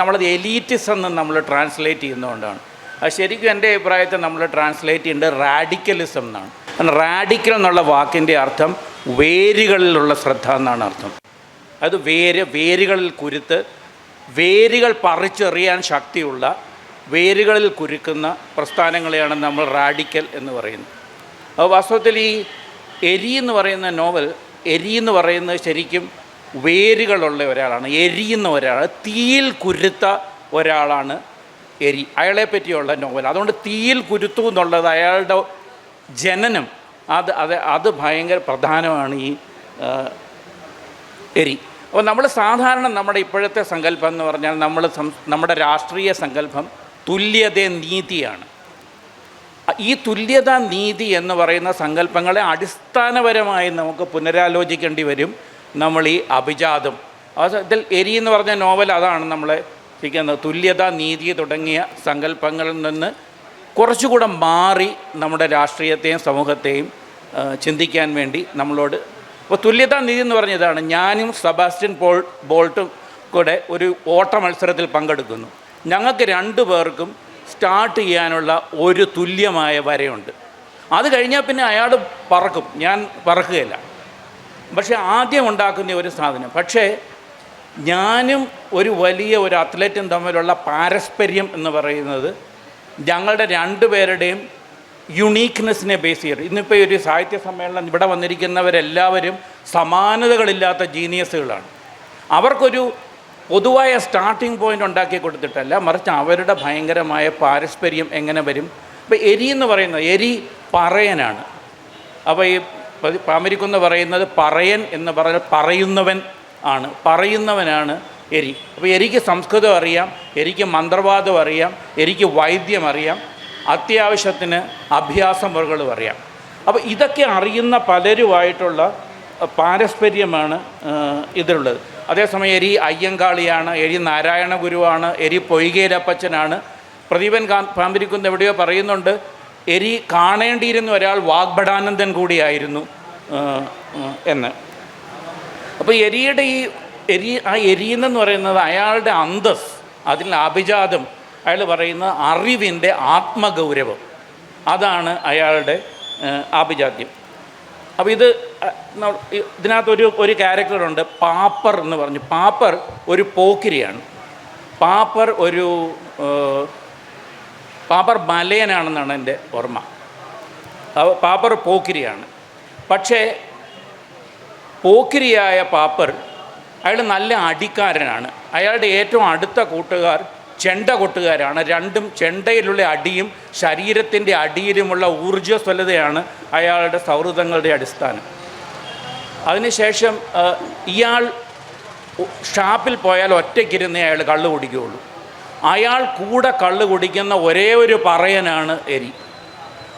നമ്മളത് എലീറ്റിസം എന്ന് നമ്മൾ ട്രാൻസ്ലേറ്റ് ചെയ്യുന്നതുകൊണ്ടാണ്. അത് ശരിക്കും എൻ്റെ അഭിപ്രായത്തിൽ നമ്മൾ ട്രാൻസ്ലേറ്റ് ചെയ്യേണ്ടത് റാഡിക്കലിസം എന്നാണ്. റാഡിക്കൽ എന്നുള്ള വാക്കിൻ്റെ അർത്ഥം വേരുകളിലുള്ള ശ്രദ്ധ എന്നാണ് അർത്ഥം. അത് വേരുകളിൽ കുരുത്ത്, വേരുകൾ പറിച്ചെറിയാൻ ശക്തിയുള്ള, വേരുകളിൽ കുരുക്കുന്ന പ്രസ്ഥാനങ്ങളെയാണ് നമ്മൾ റാഡിക്കൽ എന്ന് പറയുന്നത്. അപ്പോൾ വാസ്തവത്തിൽ ഈ എരി എന്ന് പറയുന്ന നോവൽ, എരി എന്ന് പറയുന്നത് ശരിക്കും വേരുകളുള്ള ഒരാളാണ്. എരിയുന്ന ഒരാൾ, തീയിൽ കുരുത്ത ഒരാളാണ് എരി. അയാളെ പറ്റിയുള്ള നോവൽ. അതുകൊണ്ട് തീയിൽ കുരുത്തു എന്നുള്ളത് അയാളുടെ ജനനം, അത് ഭയങ്കര പ്രധാനമാണ് ഈ എരി. അപ്പോൾ നമ്മൾ സാധാരണ നമ്മുടെ ഇപ്പോഴത്തെ സങ്കല്പം എന്ന് പറഞ്ഞാൽ നമ്മുടെ രാഷ്ട്രീയ സങ്കല്പം തുല്യത നീതിയാണ്. ഈ തുല്യത നീതി എന്ന് പറയുന്ന സങ്കല്പങ്ങളെ അടിസ്ഥാനപരമായി നമുക്ക് പുനരാലോചിക്കേണ്ടി വരും. നമ്മൾ ഈ അഭിജാതം, ഇതിൽ എരി എന്ന് പറഞ്ഞ നോവൽ അതാണ് നമ്മളെ ശരിക്കുന്നത്. തുല്യത, നീതി തുടങ്ങിയ സങ്കല്പങ്ങളിൽ നിന്ന് കുറച്ചുകൂടെ മാറി നമ്മുടെ രാഷ്ട്രീയത്തെയും സമൂഹത്തെയും ചിന്തിക്കാൻ വേണ്ടി നമ്മളോട് അപ്പോൾ തുല്യതാ നിധി എന്ന് പറഞ്ഞതാണ്, ഞാനും സെബാസ്റ്റ്യൻ ബോൾട്ടും കൂടെ ഒരു ഓട്ട മത്സരത്തിൽ പങ്കെടുക്കുന്നു. ഞങ്ങൾക്ക് 2 പേർക്കും സ്റ്റാർട്ട് ചെയ്യാനുള്ള ഒരു തുല്യമായ വരയുണ്ട്. അത് കഴിഞ്ഞാൽ പിന്നെ അയാൾ പറക്കും, ഞാൻ പറക്കുകയില്ല. പക്ഷേ ആദ്യം ഉണ്ടാക്കുന്ന ഒരു സാധനം. പക്ഷേ ഞാനും ഒരു വലിയ ഒരു അത്ലറ്റും തമ്മിലുള്ള പാരസ്പര്യം എന്ന് പറയുന്നത് ഞങ്ങളുടെ 2 പേരുടെയും യുണീക്ക്നെസ്സിനെ ബേസ് ചെയ്ത്. ഇന്നിപ്പോൾ ഒരു സാഹിത്യ സമ്മേളനം ഇവിടെ വന്നിരിക്കുന്നവരെല്ലാവരും സമാനതകളില്ലാത്ത ജീനിയസുകളാണ്. അവർക്കൊരു പൊതുവായ സ്റ്റാർട്ടിംഗ് പോയിൻ്റ് ഉണ്ടാക്കി കൊടുത്തിട്ടല്ല, മറിച്ച് അവരുടെ ഭയങ്കരമായ പാരസ്പര്യം എങ്ങനെ വരും. ഇപ്പോൾ എരി എന്ന് പറയുന്നത്, എരി പറയനാണ്. അപ്പോൾ ഈ പാമരിക്കുന്ന് പറയുന്നത് പറയൻ എന്ന് പറഞ്ഞാൽ പറയുന്നവൻ ആണ്, പറയുന്നവനാണ് എരി. അപ്പോൾ എരിക്ക് സംസ്കൃതം അറിയാം, എരിക്ക് മന്ത്രവാദം അറിയാം, എരിക്ക് വൈദ്യം അറിയാം, അത്യാവശ്യത്തിന് അഭ്യാസ മുറകളും അറിയാം. അപ്പോൾ ഇതൊക്കെ അറിയുന്ന പലരുമായിട്ടുള്ള പാരസ്പര്യമാണ് ഇതിലുള്ളത്. അതേസമയം എരി അയ്യങ്കാളിയാണ്, എരി നാരായണ ഗുരുവാണ്, എരി പൊയ്കേലപ്പച്ചനാണ്. പ്രദീപൻ പാമ്പരിക്കുന്ന് എവിടെയോ പറയുന്നുണ്ട്, എരി കാണേണ്ടിയിരുന്ന ഒരാൾ വാഗ്ഭടാനന്ദൻ കൂടിയായിരുന്നു എന്ന്. അപ്പോൾ എരിയുടെ ഈ എരിയെന്ന് പറയുന്നത് അയാളുടെ അന്തസ്, അതിൽ അഭിജാതം, അയാൾ പറയുന്ന അറിവിൻ്റെ ആത്മഗൗരവം, അതാണ് അയാളുടെ ആഭിജാത്യം. അപ്പോൾ ഇതിനകത്തൊരു ക്യാരക്ടറുണ്ട്, പാപ്പർ എന്ന് പറഞ്ഞു. പാപ്പർ ഒരു പോക്കിരിയാണ്. പാപ്പർ മലയനാണെന്നാണ് എൻ്റെ ഓർമ്മ. പാപ്പർ പോക്കിരിയാണ്. പക്ഷേ പോക്കിരിയായ പാപ്പർ അയാൾ നല്ല അടിക്കാരനാണ്. അയാളുടെ ഏറ്റവും അടുത്ത കൂട്ടുകാർ ചെണ്ട കൊട്ടുകാരാണ്. രണ്ടും ചെണ്ടയിലുള്ള അടിയും ശരീരത്തിൻ്റെ അടിയിലുമുള്ള ഊർജ്ജസ്വലതയാണ് അയാളുടെ സൗഹൃദങ്ങളുടെ അടിസ്ഥാനം. അതിനുശേഷം ഇയാൾ ഷാപ്പിൽ പോയാൽ ഒറ്റയ്ക്കിരുന്നേ അയാൾ കള്ള് കുടിക്കുകയുള്ളൂ. അയാൾ കൂടെ കള്ള് കുടിക്കുന്ന ഒരേ ഒരു പറയനാണ് എരി.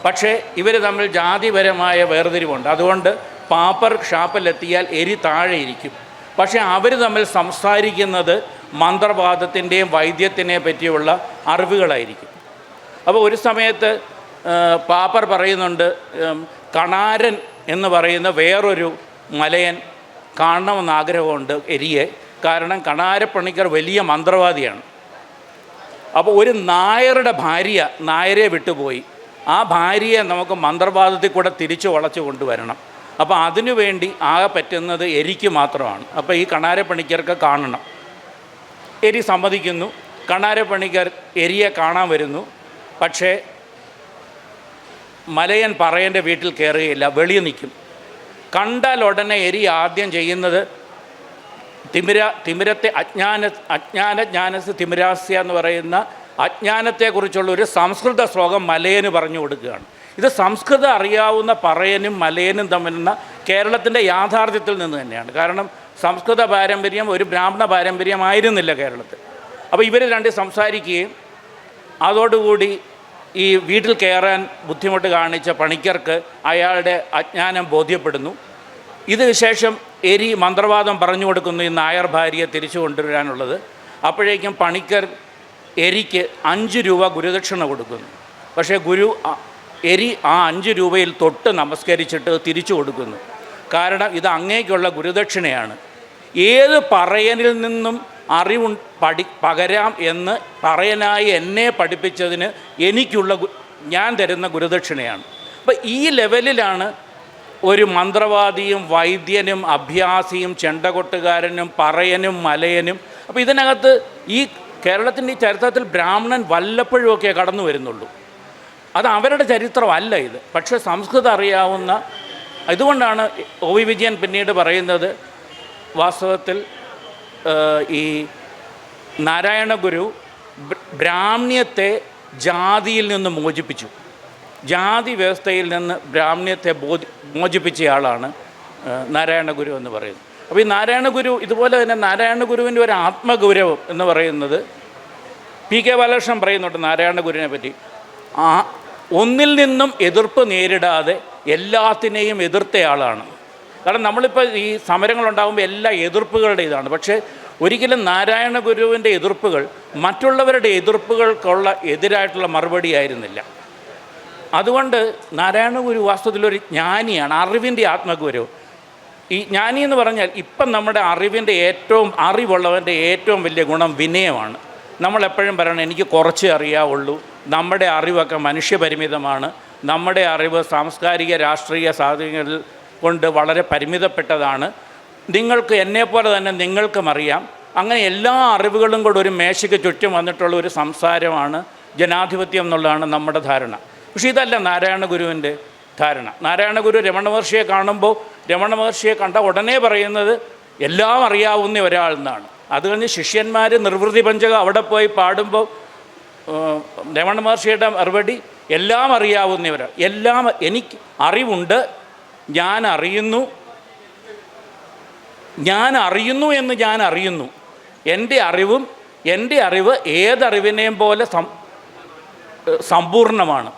പക്ഷേ ഇവർ തമ്മിൽ ജാതിപരമായ വേർതിരിവുണ്ട്. അതുകൊണ്ട് പാപ്പർ ഷാപ്പിലെത്തിയാൽ എരി താഴെ ഇരിക്കും. പക്ഷേ അവർ തമ്മിൽ സംസാരിക്കുന്നത് മന്ത്രവാദത്തിൻ്റെയും വൈദ്യത്തിനെ പറ്റിയുള്ള അറിവുകളായിരിക്കും. അപ്പോൾ ഒരു സമയത്ത് പാപ്പർ പറയുന്നുണ്ട്, കണാരൻ എന്ന് പറയുന്ന വേറൊരു മലയൻ കാണണമെന്ന് ആഗ്രഹമുണ്ട് എരിയെ. കാരണം കണാരപ്പണിക്കർ വലിയ മന്ത്രവാദിയാണ്. അപ്പോൾ ഒരു നായരുടെ ഭാര്യ നായരെ വിട്ടുപോയി. ആ ഭാര്യയെ നമുക്ക് മന്ത്രവാദത്തിൽ കൂടെ തിരിച്ചു വളച്ചു കൊണ്ടുവരണം. അപ്പോൾ അതിനുവേണ്ടി ആകെ പറ്റുന്നത് എരിക്ക് മാത്രമാണ്. അപ്പോൾ ഈ കണാരപ്പണിക്കർക്ക് കാണണം. എരി സമ്മതിക്കുന്നു. കണാരപ്പണിക്കർ എരിയെ കാണാൻ വരുന്നു. പക്ഷേ മലയൻ പറയൻ്റെ വീട്ടിൽ കയറുകയില്ല, വെളിയിൽ നിൽക്കും. കണ്ടാൽ ഉടനെ എരി ആദ്യം ചെയ്യുന്നത് തിമിരത്തെ അജ്ഞാനജ്ഞാനസ് തിമിരാസ്യ എന്ന് പറയുന്ന അജ്ഞാനത്തെക്കുറിച്ചുള്ള ഒരു സംസ്കൃത ശ്ലോകം മലയന് പറഞ്ഞു കൊടുക്കുകയാണ്. ഇത് സംസ്കൃതം അറിയാവുന്ന പറയനും മലയനും തമ്മിലുള്ള കേരളത്തിൻ്റെ യാഥാർത്ഥ്യത്തിൽ നിന്ന് തന്നെയാണ്. കാരണം സംസ്കൃത പാരമ്പര്യം ഒരു ബ്രാഹ്മണ പാരമ്പര്യമായിരുന്നില്ല കേരളത്തിൽ. അപ്പോൾ ഇവർ രണ്ട് സംസാരിക്കുകയും അതോടുകൂടി ഈ വീട്ടിൽ കയറാൻ ബുദ്ധിമുട്ട് കാണിച്ച പണിക്കർക്ക് അയാളുടെ അജ്ഞാനം ബോധ്യപ്പെടുന്നു. ഇത് ശേഷം എരി മന്ത്രവാദം പറഞ്ഞു കൊടുക്കുന്നു ഈ നായർ ഭാര്യയെ തിരിച്ചു കൊണ്ടുവരാനുള്ളത്. അപ്പോഴേക്കും പണിക്കർ എരിക്ക് 5 രൂപ ഗുരുദക്ഷിണ കൊടുക്കുന്നു. പക്ഷേ എരി ആ 5 രൂപയിൽ തൊട്ട് നമസ്കരിച്ചിട്ട് തിരിച്ചു കൊടുക്കുന്നു. കാരണം ഇത് അങ്ങേക്കുള്ള ഗുരുദക്ഷിണയാണ്. ഏത് പറയനിൽ നിന്നും അറിവ് പകരാം എന്ന് പറയനായി എന്നെ പഠിപ്പിച്ചതിന് ഞാൻ തരുന്ന ഗുരുദക്ഷിണയാണ്. അപ്പം ഈ ലെവലിലാണ് ഒരു മന്ത്രവാദിയും വൈദ്യനും അഭ്യാസിയും ചെണ്ടകൊട്ടുകാരനും പറയനും മലയനും. അപ്പോൾ ഇതിനകത്ത് ഈ കേരളത്തിൻ്റെ ഈ ചരിത്രത്തിൽ ബ്രാഹ്മണൻ വല്ലപ്പോഴുമൊക്കെ കടന്നു വരുന്നുള്ളൂ. അത് അവരുടെ ചരിത്രമല്ല ഇത്. പക്ഷേ സംസ്കൃതം അറിയാവുന്ന, ഇതുകൊണ്ടാണ് ഒ വി വിജയൻ പിന്നീട് പറയുന്നത് വാസ്തവത്തിൽ ഈ നാരായണ ഗുരു ബ്രാഹ്മ്യത്തെ ജാതിയിൽ നിന്ന് മോചിപ്പിച്ചു. ജാതി വ്യവസ്ഥയിൽ നിന്ന് ബ്രാഹ്മ്യത്തെ മോചിപ്പിച്ചയാളാണ് നാരായണ ഗുരു എന്ന് പറയുന്നത്. അപ്പോൾ ഈ നാരായണ ഗുരു ഇതുപോലെ തന്നെ നാരായണ ഗുരുവിൻ്റെ ഒരു ആത്മഗൗരവം എന്ന് പറയുന്നത് പി കെ ബാലകൃഷ്ണൻ പറയുന്നുണ്ട് നാരായണ ഗുരുവിനെ പറ്റി. ഒന്നിൽ നിന്നും എതിർപ്പ് നേരിടാതെ എല്ലാത്തിനെയും എതിർത്തയാളാണ്. കാരണം നമ്മളിപ്പോൾ ഈ സമരങ്ങളുണ്ടാകുമ്പോൾ എല്ലാ എതിർപ്പുകളുടെ ഇതാണ്. പക്ഷേ ഒരിക്കലും നാരായണ ഗുരുവിൻ്റെ എതിർപ്പുകൾ മറ്റുള്ളവരുടെ എതിർപ്പുകൾക്കുള്ള എതിരായിട്ടുള്ള മറുപടി ആയിരുന്നില്ല. അതുകൊണ്ട് നാരായണ ഗുരു വാസ്തവത്തിലൊരു ജ്ഞാനിയാണ്, അറിവിൻ്റെ ആത്മഗൗരവം. ഈ ജ്ഞാനി എന്ന് പറഞ്ഞാൽ ഇപ്പം നമ്മുടെ അറിവുള്ളവൻ്റെ ഏറ്റവും വലിയ ഗുണം വിനയമാണ്. നമ്മളെപ്പോഴും പറയണം എനിക്ക് കുറച്ചേ അറിയാവുള്ളൂ, നമ്മുടെ അറിവൊക്കെ മനുഷ്യപരിമിതമാണ്, നമ്മുടെ അറിവ് സാംസ്കാരിക രാഷ്ട്രീയ സാഹചര്യങ്ങൾ കൊണ്ട് വളരെ പരിമിതപ്പെട്ടതാണ്, നിങ്ങൾക്ക് എന്നെപ്പോലെ തന്നെ നിങ്ങൾക്കും അറിയാം. അങ്ങനെ എല്ലാ അറിവുകളും കൂടെ ഒരു മേശയ്ക്ക് ചുറ്റും വന്നിട്ടുള്ള ഒരു സംസാരമാണ് ജനാധിപത്യം എന്നുള്ളതാണ് നമ്മുടെ ധാരണ. പക്ഷേ ഇതല്ല നാരായണ ഗുരുവിൻ്റെ ധാരണ. നാരായണ ഗുരു രമണ മഹർഷിയെ കാണുമ്പോൾ രമണ മഹർഷിയെ കണ്ട ഉടനെ പറയുന്നത് എല്ലാം അറിയാവുന്ന ഒരാൾ എന്നാണ്. അത് കഴിഞ്ഞ് ശിഷ്യന്മാർ നിർവൃതി പഞ്ചകം അവിടെ പോയി പാടുമ്പോൾ രമണ മഹർഷിയുടെ മറുപടി എല്ലാം അറിയാവുന്നവരാണ്. എല്ലാം എനിക്ക് അറിവുണ്ട്, ഞാൻ അറിയുന്നു എന്ന് ഞാൻ അറിയുന്നു. എൻ്റെ അറിവ് ഏതറിവിനെയും പോലെ സമ്പൂർണ്ണമാണ്.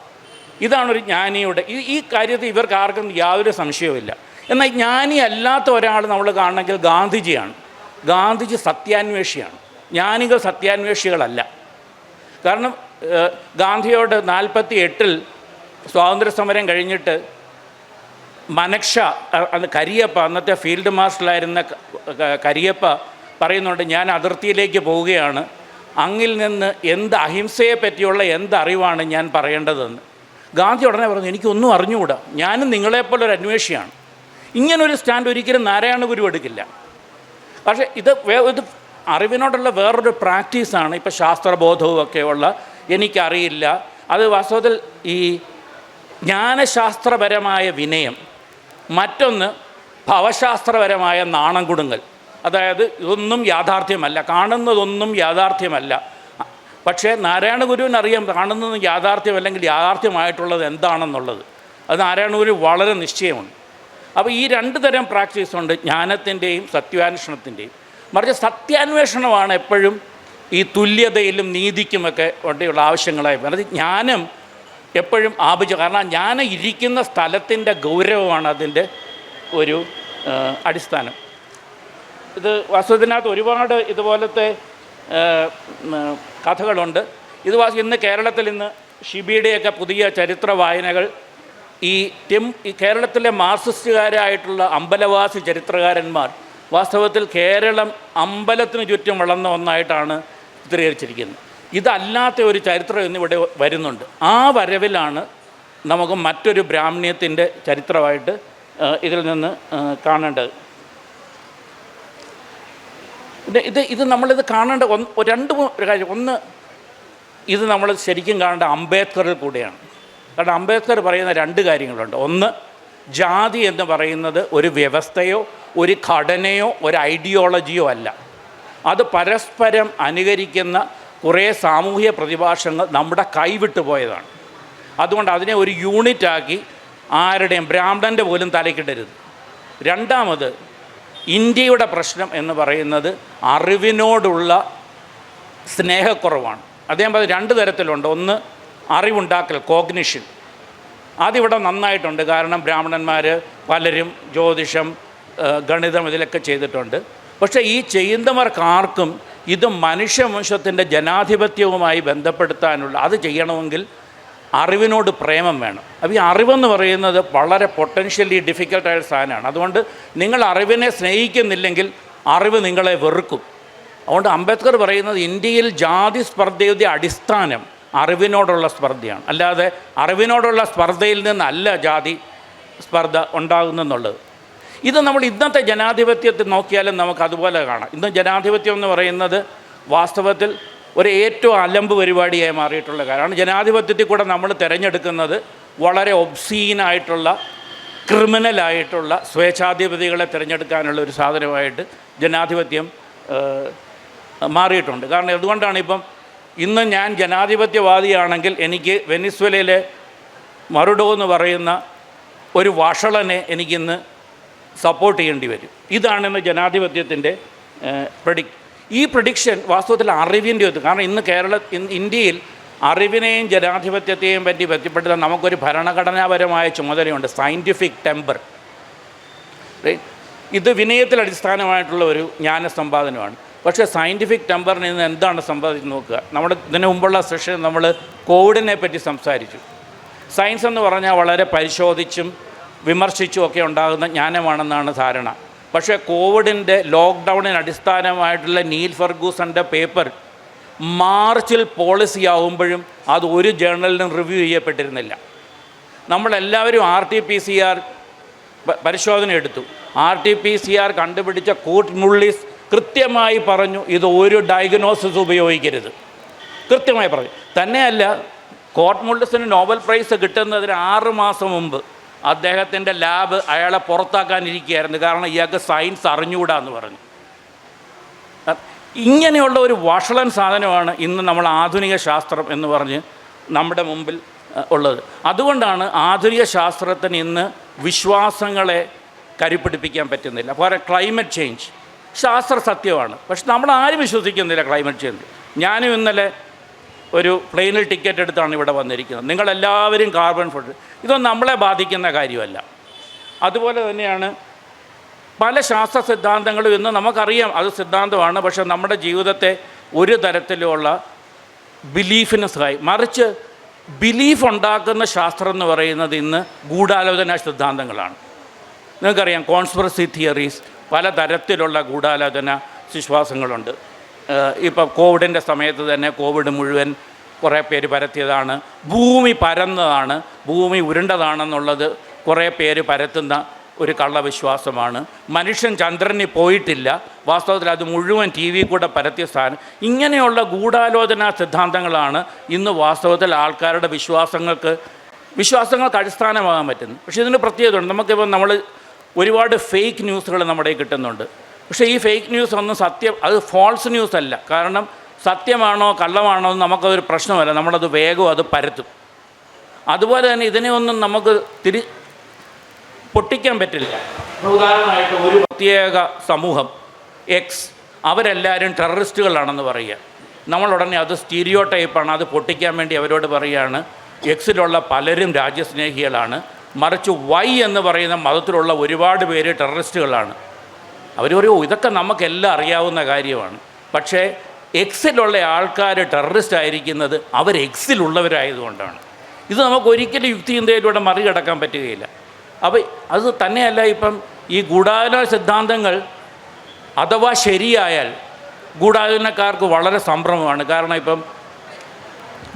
ഇതാണൊരു ജ്ഞാനിയുടെ ഈ കാര്യത്തിൽ ഇവർക്ക് ആർക്കും യാതൊരു സംശയവുമില്ല. എന്നാൽ ജ്ഞാനി അല്ലാത്ത ഒരാൾ നമ്മൾ കാണണമെങ്കിൽ ഗാന്ധിജിയാണ്. ഗാന്ധിജി സത്യാന്വേഷിയാണ്, ജ്ഞാനികൾ സത്യാന്വേഷികളല്ല. കാരണം ഗാന്ധിയോട് 48-ൽ സ്വാതന്ത്ര്യ സമരം കഴിഞ്ഞിട്ട് മനക്ഷ കരിയപ്പ, അന്നത്തെ ഫീൽഡ് മാർഷലായിരുന്ന കരിയപ്പ പറയുന്നുണ്ട്, ഞാൻ അതിർത്തിയിലേക്ക് പോവുകയാണ്, അങ്ങിൽ നിന്ന് അഹിംസയെ പറ്റിയുള്ള എന്തറിവാണ് ഞാൻ പറയേണ്ടതെന്ന്. ഗാന്ധി ഉടനെ പറഞ്ഞു എനിക്കൊന്നും അറിഞ്ഞുകൂടാ, ഞാനും നിങ്ങളെപ്പോലെ ഒരു അന്വേഷിയാണ്. ഇങ്ങനൊരു സ്റ്റാൻഡ് ഒരിക്കലും നാരായണ ഗുരു എടുക്കില്ല. പക്ഷേ ഇത് അറിവിനോടുള്ള വേറൊരു പ്രാക്ടീസാണ്. ഇപ്പോൾ ശാസ്ത്രബോധവും ഒക്കെയുള്ള എനിക്കറിയില്ല, അത് വാസ്തവത്തിൽ ഈ ജ്ഞാനശാസ്ത്രപരമായ വിനയം, മറ്റൊന്ന് ഭവശാസ്ത്രപരമായ നാണം കുടുങ്ങൽ. അതായത് ഇതൊന്നും യാഥാർത്ഥ്യമല്ല, കാണുന്നതൊന്നും യാഥാർത്ഥ്യമല്ല. പക്ഷേ നാരായണ ഗുരുവിനറിയാം കാണുന്നത് യാഥാർത്ഥ്യമല്ലെങ്കിൽ യാഥാർത്ഥ്യമായിട്ടുള്ളത് എന്താണെന്നുള്ളത്. അത് നാരായണ ഗുരു വളരെ നിശ്ചയമുണ്ട്. അപ്പോൾ ഈ രണ്ട് തരം പ്രാക്ടീസുണ്ട്, ജ്ഞാനത്തിൻ്റെയും സത്യാന്വേഷണത്തിൻ്റെയും. മറിച്ച് സത്യാന്വേഷണമാണ് എപ്പോഴും ഈ തുല്യതയിലും നീതിക്കുമൊക്കെ വേണ്ടിയുള്ള ആവശ്യങ്ങളായി വരുന്നത്. ജ്ഞാനം എപ്പോഴും കാരണം ജ്ഞാനം ഇരിക്കുന്ന സ്ഥലത്തിൻ്റെ ഗൗരവമാണ് അതിൻ്റെ ഒരു അടിസ്ഥാനം. ഇത് വാസ്തവത്തിനകത്ത് ഒരുപാട് ഇതുപോലത്തെ കഥകളുണ്ട്. ഇന്ന് കേരളത്തിൽ ഷിബിയുടെയൊക്കെ പുതിയ ചരിത്ര വായനകൾ ഈ കേരളത്തിലെ മാർക്സിസ്റ്റുകാരായിട്ടുള്ള അമ്പലവാസി ചരിത്രകാരന്മാർ വാസ്തവത്തിൽ കേരളം അമ്പലത്തിന് ചുറ്റും വളർന്ന ഒന്നായിട്ടാണ് ചിത്രീകരിച്ചിരിക്കുന്നത്. ഇതല്ലാത്ത ഒരു ചരിത്രം ഇന്നിവിടെ വരുന്നുണ്ട്. ആ വരവിലാണ് നമുക്ക് മറ്റൊരു ബ്രാഹ്മണ്യത്തിൻ്റെ ചരിത്രമായിട്ട് ഇതിൽ നിന്ന് കാണേണ്ടത്. ഇത് നമ്മളിത് കാണേണ്ട രണ്ട് കാര്യം. ഒന്ന്, ഇത് നമ്മൾ ശരിക്കും കാണേണ്ട അംബേദ്കറിൽ കൂടെയാണ്. കാരണം അംബേദ്കർ പറയുന്ന രണ്ട് കാര്യങ്ങളുണ്ട്. ഒന്ന്, ജാതി എന്ന് പറയുന്നത് ഒരു വ്യവസ്ഥയോ ഒരു ഘടനയോ ഒരു ഐഡിയോളജിയോ അല്ല, അത് പരസ്പരം അനുകരിക്കുന്ന കുറേ സാമൂഹ്യ പ്രതിഭാസങ്ങൾ നമ്മുടെ കൈവിട്ടു പോയതാണ്. അതുകൊണ്ട് അതിനെ ഒരു യൂണിറ്റാക്കി ആരുടെയും ബ്രാഹ്മണൻ്റെ പോലും തലയ്ക്കിടരുത്. രണ്ടാമത്, ഇന്ത്യയുടെ പ്രശ്നം എന്ന് പറയുന്നത് അറിവിനോടുള്ള സ്നേഹക്കുറവാണ്. അദ്ദേഹം പറഞ്ഞത് രണ്ട് തരത്തിലുണ്ട്. ഒന്ന്, അറിവുണ്ടാക്കൽ, കോഗ്നിഷൻ. അതിവിടെ നന്നായിട്ടുണ്ട്. കാരണം ബ്രാഹ്മണന്മാർ പലരും ജ്യോതിഷം, ഗണിതം ഇതിലൊക്കെ ചെയ്തിട്ടുണ്ട്. പക്ഷേ ഈ ചെയ്യുന്നവർക്കാർക്കും ഇത് മനുഷ്യവംശത്തിൻ്റെ ജനാധിപത്യവുമായി ബന്ധപ്പെടുത്താനുള്ള അത് ചെയ്യണമെങ്കിൽ അറിവിനോട് പ്രേമം വേണം. അപ്പോൾ ഈ അറിവെന്ന് പറയുന്നത് വളരെ പൊട്ടൻഷ്യലി ഡിഫിക്കൽട്ടായ സാധനമാണ്. അതുകൊണ്ട് നിങ്ങൾ അറിവിനെ സ്നേഹിക്കുന്നില്ലെങ്കിൽ അറിവ് നിങ്ങളെ വെറുക്കും. അതുകൊണ്ട് അംബേദ്കർ പറയുന്നത് ഇന്ത്യയിൽ ജാതി സ്പർദ്ധയുടെ അടിസ്ഥാനം അറിവിനോടുള്ള സ്പർദ്ധയാണ്. അല്ലാതെ അറിവിനോടുള്ള സ്പർദ്ധയിൽ നിന്നല്ല ജാതി സ്പർദ്ധ ഉണ്ടാകുന്നെന്നുള്ളത്. ഇത് നമ്മൾ ഇന്നത്തെ ജനാധിപത്യത്തിൽ നോക്കിയാലും നമുക്ക് അതുപോലെ കാണാം. ഇന്ന് ജനാധിപത്യം എന്ന് പറയുന്നത് വാസ്തവത്തിൽ ഒരു ഏറ്റവും അലമ്പ് പരിപാടിയായി മാറിയിട്ടുള്ള കാര്യമാണ്. ജനാധിപത്യത്തിൽ കൂടെ നമ്മൾ തിരഞ്ഞെടുക്കുന്നത് വളരെ ഒബ്സീനായിട്ടുള്ള, ക്രിമിനലായിട്ടുള്ള സ്വേച്ഛാധിപതികളെ തിരഞ്ഞെടുക്കാനുള്ള ഒരു സാധനമായിട്ട് ജനാധിപത്യം മാറിയിട്ടുണ്ട്. കാരണം അതുകൊണ്ടാണ് ഇന്ന് ഞാൻ ജനാധിപത്യവാദിയാണെങ്കിൽ എനിക്ക് വെനിസ്വേലയിലെ മറുഡോ എന്ന് പറയുന്ന ഒരു വഷളനെ എനിക്കിന്ന് സപ്പോർട്ട് ചെയ്യേണ്ടി വരും. ഇതാണിന്ന് ജനാധിപത്യത്തിൻ്റെ ഈ പ്രഡിക്ഷൻ വാസ്തവത്തിൽ അറിവിൻ്റെ ഒരു. കാരണം ഇന്ത്യയിൽ അറിവിനെയും ജനാധിപത്യത്തെയും പറ്റി ബന്ധപ്പെടുത്താൻ നമുക്കൊരു ഭരണഘടനാപരമായ ചുമതലയുണ്ട്, സയൻറ്റിഫിക് ടെമ്പർ. ഇത് വിനയത്തിൽ അടിസ്ഥാനമായിട്ടുള്ള ഒരു ജ്ഞാനസമ്പാദനമാണ്. പക്ഷേ സയൻറ്റിഫിക് ടെമ്പറിന് ഇന്ന് എന്താണ് സമ്പാദിച്ച് നോക്കുക. ഇതിനു മുമ്പുള്ള സെഷൻ നമ്മൾ കോവിഡിനെ പറ്റി സംസാരിച്ചു. സയൻസ് എന്ന് പറഞ്ഞാൽ വളരെ പരിശോധിച്ചും വിമർശിച്ചുമൊക്കെ ഉണ്ടാകുന്ന ജ്ഞാനമാണെന്നാണ് ധാരണ. പക്ഷേ കോവിഡിൻ്റെ ലോക്ക്ഡൗണിന് അടിസ്ഥാനമായിട്ടുള്ള നീൽ ഫെർഗൂസൻ്റെ പേപ്പർ മാർച്ചിൽ പോളിസി ആവുമ്പോഴും അത് ഒരു ജേർണലിലും റിവ്യൂ ചെയ്യപ്പെട്ടിരുന്നില്ല. നമ്മളെല്ലാവരും RT-PCR പരിശോധന എടുത്തു. RT-PCR കണ്ടുപിടിച്ച കൂട്ട് മുള്ളിസ് കൃത്യമായി പറഞ്ഞു ഇത് ഒരു ഡയഗ്നോസിസ് ഉപയോഗിക്കരുത്, കൃത്യമായി പറഞ്ഞു. തന്നെയല്ല, കോട്ട് മുള്ളിസിന് നോബൽ പ്രൈസ് കിട്ടുന്നതിന് 6 മാസം മുമ്പ് അദ്ദേഹത്തിൻ്റെ ലാബ് അയാളെ പുറത്താക്കാനിരിക്കുകയായിരുന്നു. കാരണം ഇയാൾക്ക് സയൻസ് അറിഞ്ഞുകൂടാന്ന് പറഞ്ഞു. ഇങ്ങനെയുള്ള ഒരു വഷളൻ സാധനമാണ് ഇന്ന് നമ്മൾ ആധുനിക ശാസ്ത്രം എന്ന് പറഞ്ഞ് നമ്മുടെ മുമ്പിൽ ഉള്ളത്. അതുകൊണ്ടാണ് ആധുനിക ശാസ്ത്രത്തിന് ഇന്ന് വിശ്വാസങ്ങളെ കരുപ്പിടിപ്പിക്കാൻ പറ്റുന്നില്ല. പോലെ ക്ലൈമറ്റ് ചേഞ്ച് ശാസ്ത്ര സത്യമാണ്, പക്ഷെ നമ്മൾ ആരും വിശ്വസിക്കുന്നില്ല ക്ലൈമറ്റ് ചേഞ്ച്. ഞാനും ഇന്നലെ ഒരു പ്ലെയിനിൽ ടിക്കറ്റ് എടുത്താണ് ഇവിടെ വന്നിരിക്കുന്നത്. നിങ്ങളെല്ലാവരും കാർബൺ ഫുഡ്, ഇതൊന്നും നമ്മളെ ബാധിക്കുന്ന കാര്യമല്ല. അതുപോലെ തന്നെയാണ് പല ശാസ്ത്ര സിദ്ധാന്തങ്ങളും ഇന്ന് നമുക്കറിയാം അത് സിദ്ധാന്തമാണ്, പക്ഷേ നമ്മുടെ ജീവിതത്തെ ഒരു തരത്തിലുള്ള ബിലീഫിന് സഹായി. മറിച്ച് ബിലീഫ് ഉണ്ടാക്കുന്ന ശാസ്ത്രം എന്ന് പറയുന്നത് ഇന്ന് ഗൂഢാലോചന സിദ്ധാന്തങ്ങളാണ്. നിങ്ങൾക്കറിയാം കോൺസ്പിറസി തിയറീസ്, പല തരത്തിലുള്ള ഗൂഢാലോചന വിശ്വാസങ്ങളുണ്ട്. ഇപ്പോൾ കോവിഡിൻ്റെ സമയത്ത് തന്നെ കോവിഡ് മുഴുവൻ കുറേ പേര് പരത്തിയതാണ്, ഭൂമി പരന്നതാണ്, ഭൂമി ഉരുണ്ടതാണെന്നുള്ളത് കുറേ പേര് പരത്തുന്ന ഒരു കള്ളവിശ്വാസമാണ്. മനുഷ്യൻ ചന്ദ്രനിൽ പോയിട്ടില്ല, വാസ്തവത്തിൽ അത് മുഴുവൻ TV കൂടെ പരത്തിയ സാധനം. ഇങ്ങനെയുള്ള ഗൂഢാലോചന സിദ്ധാന്തങ്ങളാണ് ഇന്ന് വാസ്തവത്തിൽ ആൾക്കാരുടെ വിശ്വാസങ്ങൾക്ക് അടിസ്ഥാനമാകാൻ പറ്റുന്നത്. പക്ഷേ ഇതിന് പ്രത്യേകതയുണ്ട്. നമുക്കിപ്പോൾ നമ്മൾ ഒരുപാട് ഫേക്ക് ന്യൂസുകൾ നമ്മുടെ കിട്ടുന്നുണ്ട്. പക്ഷേ ഈ ഫേക്ക് ന്യൂസ് ഒന്നും അത് ഫോൾസ് ന്യൂസ് അല്ല. കാരണം സത്യമാണോ കള്ളമാണോ എന്ന് നമുക്കതൊരു പ്രശ്നമല്ല, നമ്മളത് വേഗം അത് പരത്തും. അതുപോലെ തന്നെ ഇതിനെ ഒന്നും നമുക്ക് പൊട്ടിക്കാൻ പറ്റില്ല. ഉദാഹരണമായിട്ട് ഒരു പ്രത്യേക സമൂഹം എക്സ്, അവരെല്ലാവരും ടെററിസ്റ്റുകളാണെന്ന് പറയുക. നമ്മളുടനെ അത് സ്റ്റീരിയോ ടൈപ്പാണ്, അത് പൊട്ടിക്കാൻ വേണ്ടി അവരോട് പറയുകയാണ് എക്സിലുള്ള പലരും രാജ്യസ്നേഹികളാണ്, മറിച്ച് വൈ എന്ന് പറയുന്ന മതത്തിലുള്ള ഒരുപാട് പേര് ടെററിസ്റ്റുകളാണ്. അവർ പറയും ഇതൊക്കെ നമുക്കെല്ലാം അറിയാവുന്ന കാര്യമാണ്. പക്ഷേ എക്സിലുള്ള ആൾക്കാർ ടെററിസ്റ്റ് ആയിരിക്കുന്നത് അവർ എക്സിലുള്ളവരായതുകൊണ്ടാണ്. ഇത് നമുക്കൊരിക്കലും യുക്തിചിന്തയിലൂടെ മറികടക്കാൻ പറ്റുകയില്ല. അപ്പോൾ അത് തന്നെയല്ല, ഇപ്പം ഈ ഗൂഢാലോചന സിദ്ധാന്തങ്ങൾ അഥവാ ശരിയായാൽ ഗൂഢാലോചനക്കാർക്ക് വളരെ സംഭ്രമമാണ്. കാരണം ഇപ്പം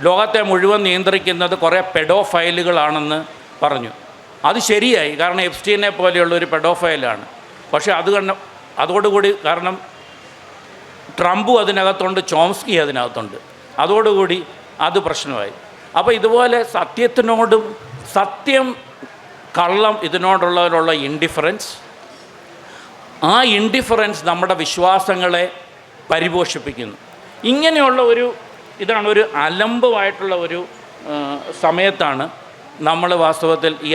ലോകത്തെ മുഴുവൻ നിയന്ത്രിക്കുന്നത് കുറേ പെഡോഫൈലുകളാണെന്ന് പറഞ്ഞു. അത് ശരിയായി, കാരണം എപ്സ്റ്റീനെ പോലെയുള്ള ഒരു പെഡോഫൈലാണ്. പക്ഷേ അതോടുകൂടി കാരണം ട്രംപും അതിനകത്തുണ്ട്, ചോംസ്കി അതിനകത്തുണ്ട്, അതോടുകൂടി അത് പ്രശ്നമായി. അപ്പോൾ ഇതുപോലെ സത്യത്തിനോടും സത്യം കള്ളം ഇതിനോടുള്ളവരുള്ള ഇൻഡിഫറൻസ്, ആ ഇൻഡിഫറൻസ് നമ്മുടെ വിശ്വാസങ്ങളെ പരിപോഷിപ്പിക്കുന്നു. ഇങ്ങനെയുള്ള ഇതാണ് ഒരു അലംബമായിട്ടുള്ള ഒരു സമയത്താണ് നമ്മൾ വാസ്തവത്തിൽ ഈ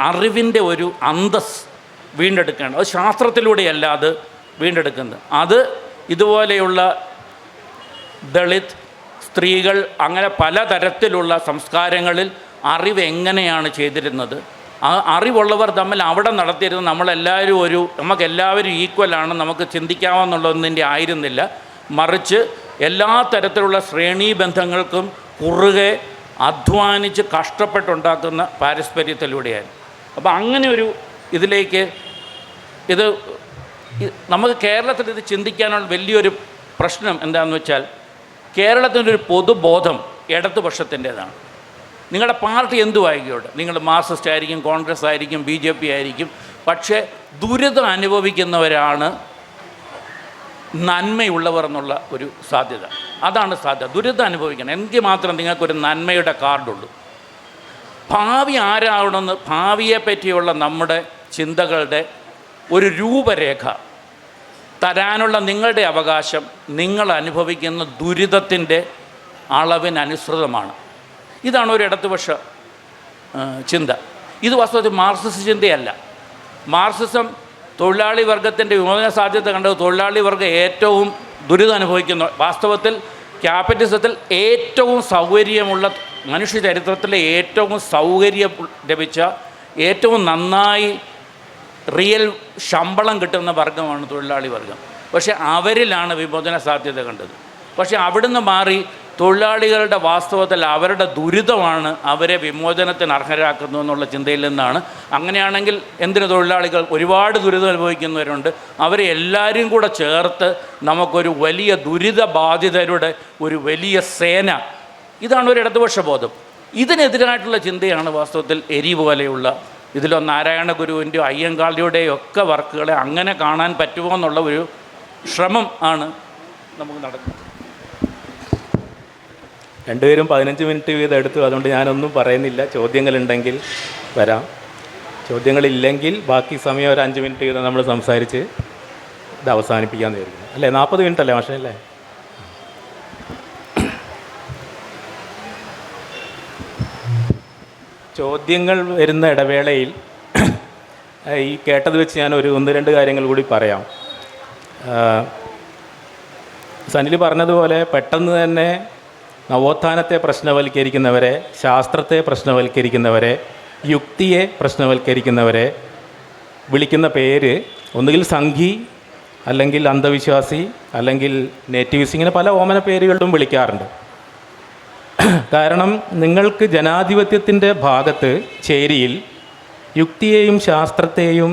അറിവിൻ്റെ ഒരു അന്തസ് വീണ്ടെടുക്കേണ്ടത്. അത് ശാസ്ത്രത്തിലൂടെയല്ല അത് വീണ്ടെടുക്കുന്നത്. അത് ഇതുപോലെയുള്ള ദളിത് സ്ത്രീകൾ അങ്ങനെ പലതരത്തിലുള്ള സംസ്കാരങ്ങളിൽ അറിവ് എങ്ങനെയാണ് ചെയ്തിരുന്നത്, ആ അറിവുള്ളവർ തമ്മിൽ അവിടെ നടത്തിയിരുന്നത് നമുക്കെല്ലാവരും ഈക്വലാണ്, നമുക്ക് ചിന്തിക്കാമെന്നുള്ളതിൻ്റെ ആയിരുന്നില്ല. മറിച്ച് എല്ലാ തരത്തിലുള്ള ശ്രേണീബന്ധങ്ങൾക്കും കുറുകെ അധ്വാനിച്ച് കഷ്ടപ്പെട്ടുണ്ടാക്കുന്ന പാരസ്പര്യത്തിലൂടെയായിരുന്നു. അപ്പോൾ അങ്ങനെ ഒരു ഇതിലേക്ക് നമുക്ക് കേരളത്തിൽ ഇത് ചിന്തിക്കാനുള്ള വലിയൊരു പ്രശ്നം എന്താണെന്ന് വെച്ചാൽ, കേരളത്തിൻ്റെ ഒരു പൊതുബോധം ഇടതുപക്ഷത്തിൻ്റേതാണ്. നിങ്ങളുടെ പാർട്ടി എന്തുമായിക്കോട്ടെ, നിങ്ങൾ മാർക്സിസ്റ്റ് ആയിരിക്കും, കോൺഗ്രസ് ആയിരിക്കും, BJP ആയിരിക്കും, പക്ഷേ ദുരിതം അനുഭവിക്കുന്നവരാണ് നന്മയുള്ളവർ എന്നുള്ള ഒരു സാധ്യത. അതാണ് സാധ്യത. ദുരിതം അനുഭവിക്കണം എങ്കിൽ മാത്രം നിങ്ങൾക്കൊരു നന്മയുടെ കാർഡുള്ളൂ. ഭാവി ആരാവണമെന്ന്, ഭാവിയെ പറ്റിയുള്ള നമ്മുടെ ചിന്തകളുടെ ഒരു രൂപരേഖ തരാനുള്ള നിങ്ങളുടെ അവകാശം നിങ്ങൾ അനുഭവിക്കുന്ന ദുരിതത്തിൻ്റെ അളവിനനുസൃതമാണ്. ഇതാണ് ഒരു ഇടതുപക്ഷ ചിന്ത. ഇത് വാസ്തവത്തിൽ മാർക്സിസ്റ്റ് ചിന്തയല്ല. മാർക്സിസം തൊഴിലാളി വർഗത്തിൻ്റെ വിമോചന സാധ്യത കണ്ടത് തൊഴിലാളി വർഗം ഏറ്റവും ദുരിതം അനുഭവിക്കുന്ന, വാസ്തവത്തിൽ ക്യാപിറ്റലിസത്തിൽ ഏറ്റവും സൗകര്യമുള്ള, മനുഷ്യ ചരിത്രത്തിലെ ഏറ്റവും സൗകര്യം ലഭിച്ച, ഏറ്റവും നന്നായി റിയൽ ശമ്പളം കിട്ടുന്ന വർഗമാണ് തൊഴിലാളി വർഗം. പക്ഷേ അവരിലാണ് വിമോചന സാധ്യത കണ്ടത്. പക്ഷേ അവിടുന്ന് മാറി തൊഴിലാളികളുടെ വാസ്തവത്തിൽ അവരുടെ ദുരിതമാണ് അവരെ വിമോചനത്തിന് അർഹരാക്കുന്നു എന്നുള്ള ചിന്തയിൽ നിന്നാണ്. അങ്ങനെയാണെങ്കിൽ എന്തിന് തൊഴിലാളികൾ ഒരുപാട് ദുരിതം അനുഭവിക്കുന്നവരുണ്ട്, അവരെ എല്ലാവരും കൂടെ ചേർത്ത് നമുക്കൊരു വലിയ ദുരിതബാധിതരുടെ ഒരു വലിയ സേന, ഇതാണ് ഒരു ഇടതുപക്ഷ ബോധം. ഇതിനെതിരായിട്ടുള്ള ചിന്തയാണ് വാസ്തവത്തിൽ എരി പോലെയുള്ള ഇതിലോ നാരായണ ഗുരുവിൻ്റെയോ അയ്യങ്കാളിയുടെയോ ഒക്കെ വർക്കുകളെ അങ്ങനെ കാണാൻ പറ്റുമോ എന്നുള്ള ഒരു ശ്രമം ആണ് നമുക്ക് നടക്കുന്നത്. രണ്ടുപേരും 15 മിനിറ്റ് വീതം എടുത്തു, അതുകൊണ്ട് ഞാനൊന്നും പറയുന്നില്ല. ചോദ്യങ്ങളുണ്ടെങ്കിൽ വരാം, ചോദ്യങ്ങളില്ലെങ്കിൽ ബാക്കി സമയം ഒരു 5 മിനിറ്റ് വീതം നമ്മൾ സംസാരിച്ച് ഇത് അവസാനിപ്പിക്കാമെന്ന് വിചാരിക്കുന്നു. അല്ലേ, 40 മിനിറ്റ് അല്ലേ പക്ഷേ അല്ലേ? ചോദ്യങ്ങൾ വരുന്ന ഇടവേളയിൽ ഈ കേട്ടത് വെച്ച് ഞാൻ ഒരു 1-2 കാര്യങ്ങൾ കൂടി പറയാം. സനിൽ പറഞ്ഞതുപോലെ പെട്ടെന്ന് തന്നെ നവോത്ഥാനത്തെ പ്രശ്നവൽക്കരിക്കുന്നവരെ, ശാസ്ത്രത്തെ പ്രശ്നവൽക്കരിക്കുന്നവരെ, യുക്തിയെ പ്രശ്നവൽക്കരിക്കുന്നവരെ വിളിക്കുന്ന പേര് ഒന്നുകിൽ സംഘി, അല്ലെങ്കിൽ അന്ധവിശ്വാസി, അല്ലെങ്കിൽ നേറ്റിവിസ്റ്റ്, ഇങ്ങനെ പല ഓമന പേരുകളിലും വിളിക്കാറുണ്ട്. കാരണം നിങ്ങൾക്ക് ജനാധിപത്യത്തിൻ്റെ ഭാഗത്ത് ചേരിയിൽ യുക്തിയെയും ശാസ്ത്രത്തെയും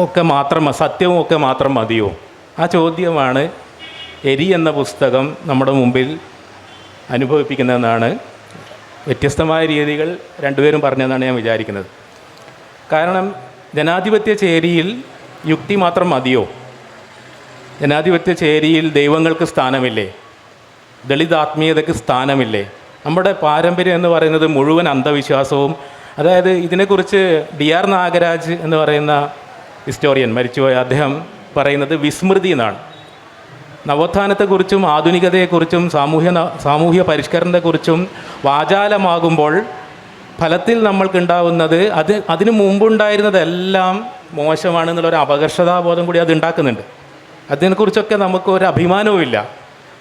ഒക്കെ മാത്രം, സത്യവും ഒക്കെ മാത്രം മതിയോ? ആ ചോദ്യമാണ് എരി എന്ന പുസ്തകം നമ്മുടെ മുമ്പിൽ അനുഭവിപ്പിക്കുന്നതെന്നാണ് വ്യത്യസ്തമായ രീതികൾ രണ്ടുപേരും പറഞ്ഞതെന്നാണ് ഞാൻ വിചാരിക്കുന്നത്. കാരണം ജനാധിപത്യ ചേരിയിൽ യുക്തി മാത്രം മതിയോ? ജനാധിപത്യ ചേരിയിൽ ദൈവങ്ങൾക്ക് സ്ഥാനമില്ലേ? ദളിതാത്മീയതയ്ക്ക് സ്ഥാനമില്ലേ? നമ്മുടെ പാരമ്പര്യം എന്ന് പറയുന്നത് മുഴുവൻ അന്ധവിശ്വാസവും, അതായത് ഇതിനെക്കുറിച്ച് DR നാഗരാജ് എന്ന് പറയുന്ന ഹിസ്റ്റോറിയൻ, മരിച്ചുപോയ അദ്ദേഹം പറയുന്നത് വിസ്മൃതി എന്നാണ്. നവോത്ഥാനത്തെക്കുറിച്ചും ആധുനികതയെക്കുറിച്ചും സാമൂഹ്യ പരിഷ്കരണത്തെക്കുറിച്ചും വാചാലമാകുമ്പോൾ ഫലത്തിൽ നമ്മൾക്കുണ്ടാവുന്നത് അതിനു മുമ്പുണ്ടായിരുന്നതെല്ലാം മോശമാണെന്നുള്ളൊരു അപകർഷതാബോധം കൂടി അത് ഉണ്ടാക്കുന്നുണ്ട്. അതിനെക്കുറിച്ചൊക്കെ നമുക്ക് ഒരു അഭിമാനവുമില്ല.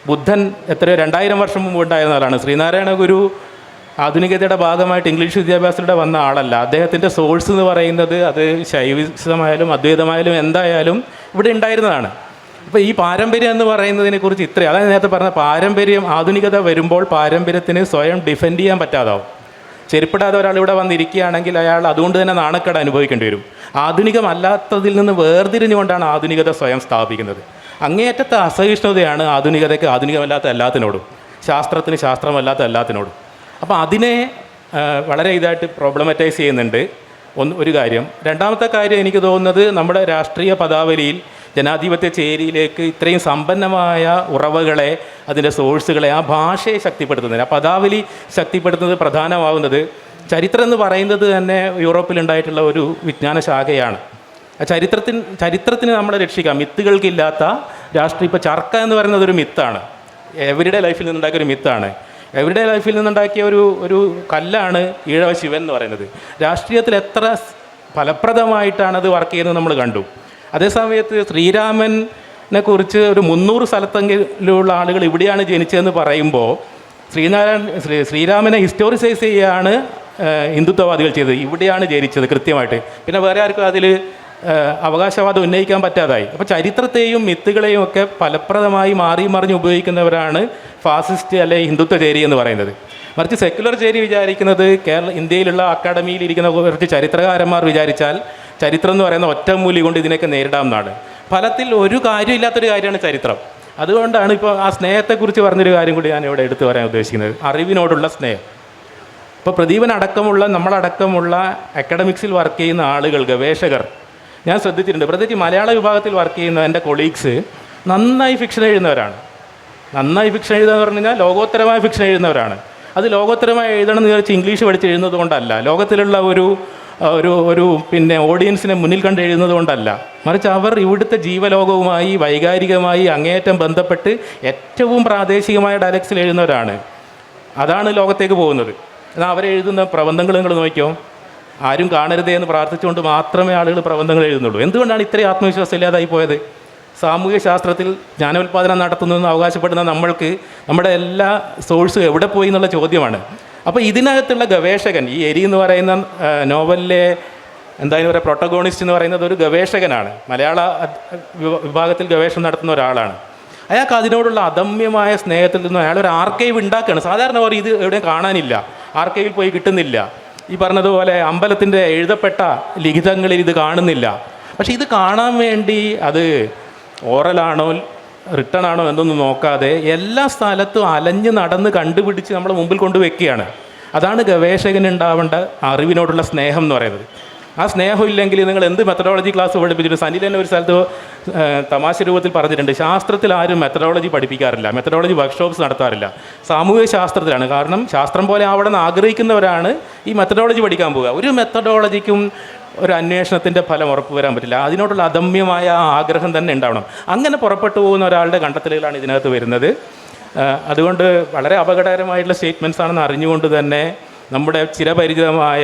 ബുദ്ധൻ എത്രയോ 2000 വർഷം മുമ്പ് ഉണ്ടായിരുന്ന ആളാണ്. ശ്രീനാരായണ ഗുരു ആധുനികതയുടെ ഭാഗമായിട്ട് ഇംഗ്ലീഷ് വിദ്യാഭ്യാസത്തിലൂടെ വന്ന ആളല്ല. അദ്ദേഹത്തിൻ്റെ സോഴ്സ് എന്ന് പറയുന്നത് അത് ശൈവിസമായാലും അദ്വൈതമായാലും എന്തായാലും ഇവിടെ ഉണ്ടായിരുന്നതാണ്. അപ്പോൾ ഈ പാരമ്പര്യം എന്ന് പറയുന്നതിനെക്കുറിച്ച് ഇത്രയും, അതായത് നേരത്തെ പറഞ്ഞ പാരമ്പര്യം, ആധുനികത വരുമ്പോൾ പാരമ്പര്യത്തിന് സ്വയം ഡിഫെൻഡ് ചെയ്യാൻ പറ്റാതാവും. ചെരുപ്പിടാതെ ഒരാൾ ഇവിടെ വന്നിരിക്കുകയാണെങ്കിൽ അയാൾ അതുകൊണ്ട് തന്നെ നാണക്കേട് അനുഭവിക്കേണ്ടി വരും. ആധുനികമല്ലാത്തതിൽ നിന്ന് വേർതിരിഞ്ഞുകൊണ്ടാണ് ആധുനികത സ്വയം സ്ഥാപിക്കുന്നത്. അങ്ങേയറ്റത്തെ അസഹിഷ്ണുതയാണ് ആധുനികതയ്ക്ക് ആധുനികമല്ലാത്ത എല്ലാത്തിനോടും, ശാസ്ത്രത്തിന് ശാസ്ത്രമല്ലാത്ത എല്ലാത്തിനോടും. അപ്പോൾ അതിനെ വളരെ ഇതായിട്ട് പ്രോബ്ലമറ്റൈസ് ചെയ്യുന്നുണ്ട് ഒരു കാര്യം. രണ്ടാമത്തെ കാര്യം എനിക്ക് തോന്നുന്നത് നമ്മുടെ രാഷ്ട്രീയ പദാവലിയിൽ ജനാധിപത്യ ചേരിയിലേക്ക് ഇത്രയും സമ്പന്നമായ ഉറവകളെ, അതിൻ്റെ സോഴ്സുകളെ, ആ ഭാഷയെ ശക്തിപ്പെടുത്തുന്നതിന്, ആ പദാവലി ശക്തിപ്പെടുത്തുന്നത് പ്രധാനമാവുന്നത് ചരിത്രം എന്ന് പറയുന്നത് തന്നെ യൂറോപ്പിലുണ്ടായിട്ടുള്ള ഒരു വിജ്ഞാന ശാഖയാണ്. ചരിത്രത്തിന് നമ്മളെ രക്ഷിക്കാം. മിത്തുകൾക്കില്ലാത്ത രാഷ്ട്രീയ, ഇപ്പോൾ ചർക്ക എന്ന് പറയുന്നത് ഒരു മിത്താണ്, എവരിഡേ ലൈഫിൽ നിന്നുണ്ടാക്കിയ ഒരു മിത്താണ്. എവരിഡേ ലൈഫിൽ നിന്നുണ്ടാക്കിയ ഒരു കല്ലാണ് ഈഴവ ശിവൻ എന്ന് പറയുന്നത്. രാഷ്ട്രീയത്തിൽ എത്ര ഫലപ്രദമായിട്ടാണ് അത് വർക്ക് ചെയ്യുന്നത് നമ്മൾ കണ്ടു. അതേസമയത്ത് ശ്രീരാമനെ കുറിച്ച് ഒരു 300 സ്ഥലത്തെങ്കിലുള്ള ആളുകൾ ഇവിടെയാണ് ജനിച്ചതെന്ന് പറയുമ്പോൾ ശ്രീരാമനെ ഹിസ്റ്റോറിസൈസ് ചെയ്യുകയാണ് ഹിന്ദുത്വവാദികൾ ചെയ്തത്. ഇവിടെയാണ് ജനിച്ചത് കൃത്യമായിട്ട്. പിന്നെ വേറെ ആർക്കും അതിൽ അവകാശവാദം ഉന്നയിക്കാൻ പറ്റാതായി. അപ്പോൾ ചരിത്രത്തെയും മിത്തുകളെയും ഒക്കെ ഫലപ്രദമായി മറിഞ്ഞ് ഉപയോഗിക്കുന്നവരാണ് ഫാസിസ്റ്റ് അല്ലെങ്കിൽ ഹിന്ദുത്വ ചേരി എന്ന് പറയുന്നത്. മറിച്ച് സെക്യുലർ ചേരി വിചാരിക്കുന്നത് ഇന്ത്യയിലുള്ള അക്കാഡമിയിൽ ഇരിക്കുന്ന കുറച്ച് ചരിത്രകാരന്മാർ വിചാരിച്ചാൽ ചരിത്രം എന്ന് പറയുന്ന ഒറ്റമൂലി കൊണ്ട് ഇതിനൊക്കെ നേരിടാമെന്നാണ്. ഫലത്തിൽ ഒരു കാര്യമില്ലാത്തൊരു കാര്യമാണ് ചരിത്രം. അതുകൊണ്ടാണ് ഇപ്പോൾ ആ സ്നേഹത്തെക്കുറിച്ച് പറഞ്ഞൊരു കാര്യം കൂടി ഞാൻ ഇവിടെ എടുത്തു പറയാൻ ഉദ്ദേശിക്കുന്നത്, അറിവിനോടുള്ള സ്നേഹം. ഇപ്പോൾ പ്രദീപനടക്കമുള്ള നമ്മളടക്കമുള്ള അക്കാഡമിക്സിൽ വർക്ക് ചെയ്യുന്ന ആളുകൾ, ഗവേഷകർ, ഞാൻ ശ്രദ്ധിച്ചിട്ടുണ്ട്, പ്രത്യേകിച്ച് മലയാള വിഭാഗത്തിൽ വർക്ക് ചെയ്യുന്ന എൻ്റെ കൊളീഗ്സ് നന്നായി ഫിക്ഷൻ എഴുതുന്നവരാണ്. നന്നായി ഫിക്ഷൻ എഴുതുക എന്ന് പറഞ്ഞു കഴിഞ്ഞാൽ ലോകോത്തരമായ ഫിക്ഷൻ എഴുതുന്നവരാണ്. അത് ലോകോത്തരമായി എഴുതണം എന്ന് വിചാരിച്ച് ഇംഗ്ലീഷ് പഠിച്ച് എഴുതുന്നത് കൊണ്ടല്ല, ലോകത്തിലുള്ള ഒരു പിന്നെ ഓഡിയൻസിനെ മുന്നിൽ കണ്ട് എഴുതുന്നത് കൊണ്ടല്ല, മറിച്ച് അവർ ഇവിടുത്തെ ജീവലോകവുമായി വൈകാരികമായി അങ്ങേയറ്റം ബന്ധപ്പെട്ട് ഏറ്റവും പ്രാദേശികമായ ഡയലക്ട്സിൽ എഴുതുന്നവരാണ്. അതാണ് ലോകത്തേക്ക് പോകുന്നത്. എന്നാൽ അവരെഴുതുന്ന പ്രബന്ധങ്ങൾ നിങ്ങൾ നോക്കിയോ, ആരും കാണരുതേ എന്ന് പ്രാർത്ഥിച്ചുകൊണ്ട് മാത്രമേ ആളുകൾ പ്രബന്ധങ്ങൾ എഴുതുന്നുള്ളൂ. എന്തുകൊണ്ടാണ് ഇത്രയും ആത്മവിശ്വാസം ഇല്ലാതായി പോയത്? സാമൂഹ്യ ശാസ്ത്രത്തിൽ ജ്ഞാനോൽപാദനം നടത്തുന്നതെന്ന് അവകാശപ്പെടുന്ന നമ്മൾക്ക് നമ്മുടെ എല്ലാ സോഴ്സും എവിടെ പോയി എന്നുള്ള ചോദ്യമാണ്. അപ്പോൾ ഇതിനകത്തുള്ള ഗവേഷകൻ, ഈ എരി എന്ന് പറയുന്ന നോവലിലെ എന്തായാലും പറയുക പ്രൊട്ടഗോണിസ്റ്റ് എന്ന് പറയുന്നത് ഒരു ഗവേഷകനാണ്, മലയാള വിഭാഗത്തിൽ ഗവേഷണം നടത്തുന്ന ഒരാളാണ്. അയാൾക്ക് അതിനോടുള്ള അദമ്യമായ സ്നേഹത്തിൽ നിന്നും അയാളൊരു ആർക്കൈവ് ഉണ്ടാക്കുകയാണ്. സാധാരണ പറയും ഇത് എവിടെയും കാണാനില്ല, ആർക്കൈവിൽ പോയി കിട്ടുന്നില്ല. ഈ പറഞ്ഞതുപോലെ അമ്പലത്തിൻ്റെ എഴുതപ്പെട്ട ലിഖിതങ്ങളിൽ ഇത് കാണുന്നില്ല. പക്ഷേ ഇത് കാണാൻ വേണ്ടി അത് ഓറലാണോ റിട്ടേൺ ആണോ എന്നൊന്നും നോക്കാതെ എല്ലാ സ്ഥലത്തും അലഞ്ഞ് നടന്ന് കണ്ടുപിടിച്ച് നമ്മളെ മുമ്പിൽ കൊണ്ടുവയ്ക്കുകയാണ്. അതാണ് ഗവേഷകനുണ്ടാവേണ്ട അറിവിനോടുള്ള സ്നേഹം എന്ന് പറയുന്നത്. ആ സ്നേഹം ഇല്ലെങ്കിൽ നിങ്ങൾ എന്ത് മെത്തഡോളജി ക്ലാസ് പഠിപ്പിച്ചിട്ട്, സനിൽ തന്നെ ഒരു സ്ഥലത്ത് തമാശ രൂപത്തിൽ പറഞ്ഞിട്ടുണ്ട്, ശാസ്ത്രത്തിൽ ആരും മെത്തഡോളജി പഠിപ്പിക്കാറില്ല, മെത്തഡോളജി വർക്ക്ഷോപ്സ് നടത്താറില്ല, സാമൂഹിക ശാസ്ത്രത്തിലാണ്. കാരണം ശാസ്ത്രം പോലെ അവിടെ നിന്ന് ആഗ്രഹിക്കുന്നവരാണ് ഈ മെത്തഡോളജി പഠിക്കാൻ പോവുക. ഒരു മെത്തഡോളജിക്കും ഒരു അന്വേഷണത്തിൻ്റെ ഫലം ഉറപ്പുവരാൻ പറ്റില്ല. അതിനോടുള്ള അദമ്യമായ ആഗ്രഹം തന്നെ ഉണ്ടാവണം. അങ്ങനെ പുറപ്പെട്ടു പോകുന്ന ഒരാളുടെ കണ്ടെത്തലുകളാണ് ഇതിനകത്ത് വരുന്നത്. അതുകൊണ്ട് വളരെ അപകടകരമായിട്ടുള്ള സ്റ്റേറ്റ്മെൻറ്റ്സ് ആണെന്ന് അറിഞ്ഞുകൊണ്ട് തന്നെ നമ്മുടെ ചിരപരിചിതമായ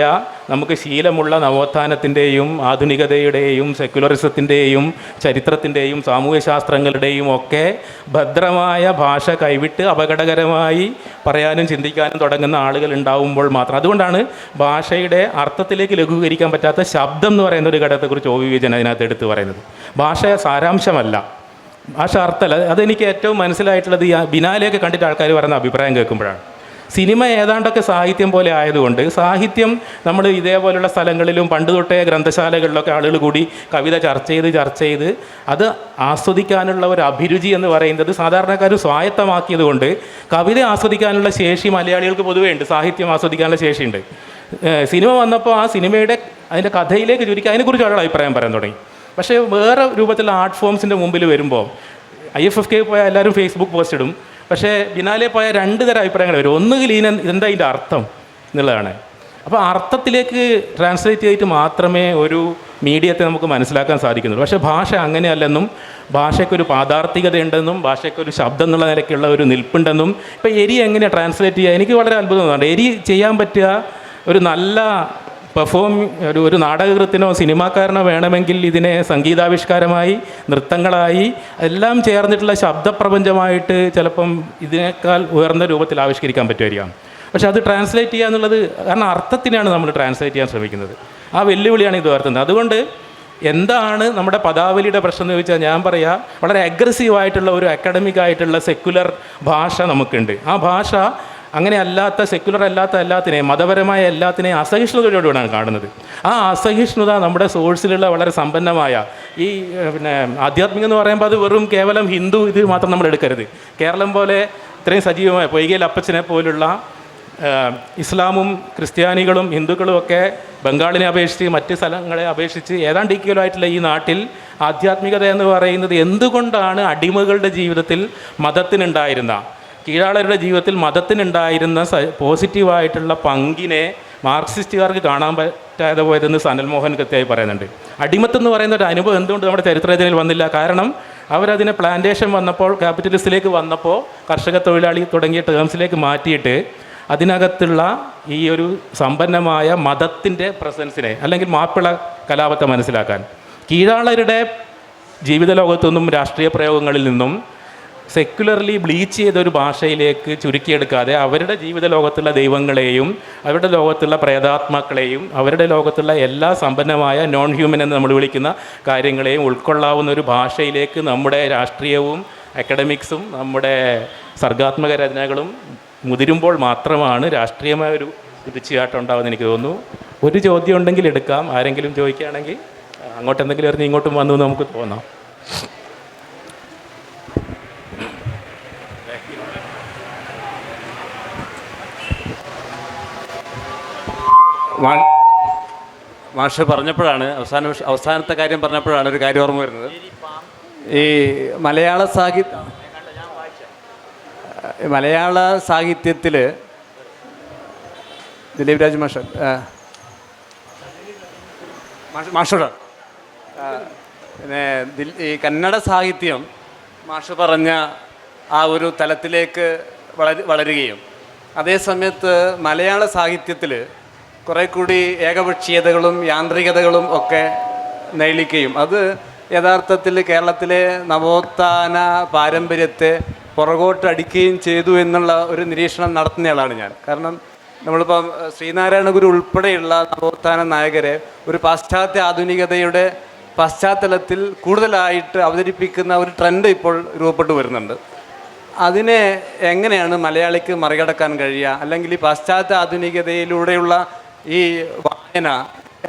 നമുക്ക് ശീലമുള്ള നവോത്ഥാനത്തിൻ്റെയും ആധുനികതയുടെയും സെക്യുലറിസത്തിൻ്റെയും ചരിത്രത്തിൻ്റെയും സാമൂഹ്യശാസ്ത്രങ്ങളുടെയും ഒക്കെ ഭദ്രമായ ഭാഷ കൈവിട്ട് അപകടകരമായി പറയാനും ചിന്തിക്കാനും തുടങ്ങുന്ന ആളുകൾ ഉണ്ടാവുമ്പോൾ മാത്രം. അതുകൊണ്ടാണ് ഭാഷയുടെ അർത്ഥത്തിലേക്ക് ലഘൂകരിക്കാൻ പറ്റാത്ത ശബ്ദം എന്ന് പറയുന്ന ഒരു ഘടകത്തെക്കുറിച്ച് ഒ.വി. വിജയൻ അതിനകത്ത് എടുത്ത് പറയുന്നത്. ഭാഷ സാരാംശമല്ല, ഭാഷ അർത്ഥമല്ല. അതെനിക്ക് ഏറ്റവും മനസ്സിലായിട്ടുള്ളത് ഈ ബിനാലെയൊക്കെ കണ്ടിട്ട് ആൾക്കാർ പറയുന്ന അഭിപ്രായം കേൾക്കുമ്പോഴാണ്. സിനിമ ഏതാണ്ടൊക്കെ സാഹിത്യം പോലെ ആയതുകൊണ്ട്, സാഹിത്യം നമ്മൾ ഇതേപോലുള്ള സ്ഥലങ്ങളിലും പണ്ട് തൊട്ടേ ഗ്രന്ഥശാലകളിലൊക്കെ ആളുകൾ കൂടി കവിത ചർച്ച ചെയ്ത് അത് ആസ്വദിക്കാനുള്ള ഒരു അഭിരുചി എന്ന് പറയുന്നത് സാധാരണക്കാർ സ്വായത്തമാക്കിയത് കൊണ്ട് കവിത ആസ്വദിക്കാനുള്ള ശേഷി മലയാളികൾക്ക് പൊതുവേ ഉണ്ട്, സാഹിത്യം ആസ്വദിക്കാനുള്ള ശേഷിയുണ്ട്. സിനിമ വന്നപ്പോൾ ആ സിനിമയുടെ അതിൻ്റെ കഥയിലേക്ക് ചുരുക്കി അതിനെക്കുറിച്ച് ആളുകൾ അഭിപ്രായം പറയാൻ തുടങ്ങി. പക്ഷേ വേറെ രൂപത്തിലുള്ള ആർട്ട് ഫോംസിൻ്റെ മുമ്പിൽ വരുമ്പോൾ IFFK പോയാൽ എല്ലാവരും ഫേസ്ബുക്ക് പോസ്റ്റ് ഇടും. പക്ഷേ ബിനാലെ പോയ രണ്ട് തരം അഭിപ്രായങ്ങൾ വരും. ഒന്നുകിൽ ഇതെന്താ ഇതിൻ്റെ അർത്ഥം എന്നുള്ളതാണ്. അപ്പോൾ അർത്ഥത്തിലേക്ക് ട്രാൻസ്ലേറ്റ് ചെയ്തിട്ട് മാത്രമേ ഒരു മീഡിയത്തെ നമുക്ക് മനസ്സിലാക്കാൻ സാധിക്കുന്നുള്ളൂ. പക്ഷേ ഭാഷ അങ്ങനെയല്ലെന്നും ഭാഷയ്ക്കൊരു പാദാർത്ഥികതയുണ്ടെന്നും ഭാഷയ്ക്കൊരു ശബ്ദം എന്നുള്ള നിലയ്ക്കുള്ള ഒരു നിൽപ്പുണ്ടെന്നും. ഇപ്പോൾ എരി എങ്ങനെയാണ് ട്രാൻസ്ലേറ്റ് ചെയ്യുക, എനിക്ക് വളരെ അത്ഭുതം തോന്നുന്നുണ്ട്. എരി ചെയ്യാൻ പറ്റുക ഒരു നല്ല ഒരു നാടകകൃത്തിനോ സിനിമാക്കാരനോ വേണമെങ്കിൽ ഇതിനെ സംഗീതാവിഷ്കാരമായി, നൃത്തങ്ങളായി എല്ലാം ചേർന്നിട്ടുള്ള ശബ്ദപ്രപഞ്ചമായിട്ട് ചിലപ്പം ഇതിനേക്കാൾ ഉയർന്ന രൂപത്തിൽ ആവിഷ്കരിക്കാൻ പറ്റുമായിരിക്കാം. പക്ഷെ അത് ട്രാൻസ്ലേറ്റ് ചെയ്യുക എന്നുള്ളത്, കാരണം അർത്ഥത്തിനാണ് നമ്മൾ ട്രാൻസ്ലേറ്റ് ചെയ്യാൻ ശ്രമിക്കുന്നത്. ആ വെല്ലുവിളിയാണ് ഇത് ഉയർത്തുന്നത്. അതുകൊണ്ട് എന്താണ് നമ്മുടെ പദാവലിയുടെ പ്രശ്നം എന്ന് ചോദിച്ചാൽ ഞാൻ പറയാം, വളരെ അഗ്രസീവായിട്ടുള്ള ഒരു അക്കാഡമിക് ആയിട്ടുള്ള സെക്കുലർ ഭാഷ നമുക്കുണ്ട്. ആ ഭാഷ അങ്ങനെ അല്ലാത്ത, സെക്കുലർ അല്ലാത്ത എല്ലാത്തിനെയും, മതപരമായ എല്ലാത്തിനെയും അസഹിഷ്ണുതയോടുകൂടിയാണ് കാണുന്നത്. ആ അസഹിഷ്ണുത നമ്മുടെ സോഴ്സിലുള്ള വളരെ സമ്പന്നമായ ഈ ആധ്യാത്മികം എന്ന് പറയുമ്പോൾ അത് വെറും കേവലം ഹിന്ദു ഇത് മാത്രം നമ്മൾ എടുക്കരുത്. കേരളം പോലെ ഇത്രയും സജീവമായ പൊയ്കയിൽ അപ്പച്ചനെ പോലുള്ള ഇസ്ലാമും ക്രിസ്ത്യാനികളും ഹിന്ദുക്കളും ഒക്കെ ബംഗാളിനെ അപേക്ഷിച്ച് മറ്റ് സ്ഥലങ്ങളെ അപേക്ഷിച്ച് ഏതാണ്ട് ഈക്വലായിട്ടുള്ള ഈ നാട്ടിൽ ആധ്യാത്മികത എന്ന് പറയുന്നത് എന്തുകൊണ്ടാണ് അടിമകളുടെ ജീവിതത്തിൽ മതത്തിനുണ്ടായിരുന്ന, കീഴാളരുടെ ജീവിതത്തിൽ മതത്തിനുണ്ടായിരുന്ന പോസിറ്റീവായിട്ടുള്ള പങ്കിനെ മാർക്സിസ്റ്റുകാർക്ക് കാണാൻ പറ്റാതെ പോയതെന്ന് സനൽ മോഹൻ കൃത്യമായി പറയുന്നുണ്ട്. അടിമത്തം എന്ന് പറയുന്ന ഒരു അനുഭവം എന്തുകൊണ്ട് നമ്മുടെ ചരിത്രരചനയിൽ വന്നില്ല? കാരണം അവരതിനെ പ്ലാന്റേഷൻ വന്നപ്പോൾ, ക്യാപിറ്റലിസ്റ്റിലേക്ക് വന്നപ്പോൾ, കർഷക തൊഴിലാളി തുടങ്ങിയ ടേംസിലേക്ക് മാറ്റിയിട്ട് അതിനകത്തുള്ള ഈ ഒരു സമ്പന്നമായ മതത്തിൻ്റെ പ്രസൻസിനെ അല്ലെങ്കിൽ മാപ്പിള കലാപത്തെ മനസ്സിലാക്കാൻ, കീഴാളരുടെ ജീവിത ലോകത്തു നിന്നും രാഷ്ട്രീയ പ്രയോഗങ്ങളിൽ നിന്നും സെക്യുലർലി ബ്ലീച്ച് ചെയ്തൊരു ഭാഷയിലേക്ക് ചുരുക്കിയെടുക്കാതെ അവരുടെ ജീവിത ലോകത്തുള്ള ദൈവങ്ങളെയും അവരുടെ ലോകത്തുള്ള പ്രേതാത്മാക്കളെയും അവരുടെ ലോകത്തുള്ള എല്ലാ സമ്പന്നമായ നോൺ ഹ്യൂമൻ എന്ന് നമ്മൾ വിളിക്കുന്ന കാര്യങ്ങളെയും ഉൾക്കൊള്ളാവുന്ന ഒരു ഭാഷയിലേക്ക് നമ്മുടെ രാഷ്ട്രീയവും അക്കാഡമിക്സും നമ്മുടെ സർഗാത്മക രചനകളും മുതിരുമ്പോൾ മാത്രമാണ് രാഷ്ട്രീയമായ ഒരു കുതിച്ചുചാട്ടം ഉണ്ടാവുമെന്ന് എനിക്ക് തോന്നുന്നു. ഒരു ചോദ്യം ഉണ്ടെങ്കിൽ എടുക്കാം, ആരെങ്കിലും ചോദിക്കുകയാണെങ്കിൽ. അങ്ങോട്ട് എന്തെങ്കിലും എറിഞ്ഞ് ഇങ്ങോട്ടും വന്നു എന്ന് നമുക്ക് തോന്നാം. മാഷ് പറഞ്ഞപ്പോഴാണ് അവസാനത്തെ കാര്യം പറഞ്ഞപ്പോഴാണ് ഒരു കാര്യം ഓർമ്മ വരുന്നത്. ഈ മലയാള സാഹിത്യത്തിൽ ദിലീപ് രാജ് മാഷോട് പിന്നെ ഈ കന്നഡ സാഹിത്യം മാഷ് പറഞ്ഞ ആ ഒരു തലത്തിലേക്ക് വളരുകയും അതേസമയത്ത് മലയാള സാഹിത്യത്തിൽ കുറേ കൂടി ഏകപക്ഷീയതകളും യാന്ത്രികതകളും ഒക്കെ നയിക്കുകയും അത് യഥാർത്ഥത്തിൽ കേരളത്തിലെ നവോത്ഥാന പാരമ്പര്യത്തെ പുറകോട്ടടിക്കുകയും ചെയ്തു എന്നുള്ള ഒരു നിരീക്ഷണം നടത്തുന്നയാളാണ് ഞാൻ. കാരണം നമ്മളിപ്പം ശ്രീനാരായണ ഗുരു ഉൾപ്പെടെയുള്ള നവോത്ഥാന നായകരെ ഒരു പാശ്ചാത്യ ആധുനികതയുടെ പശ്ചാത്തലത്തിൽ കൂടുതലായിട്ട് അവതരിപ്പിക്കുന്ന ഒരു ട്രെൻഡ് ഇപ്പോൾ രൂപപ്പെട്ടു വരുന്നുണ്ട്. അതിനെ എങ്ങനെയാണ് മലയാളിക്ക് മറികടക്കാൻ കഴിയുക? അല്ലെങ്കിൽ ഈ പാശ്ചാത്യ ആധുനികതയിലൂടെയുള്ള ഈ വായന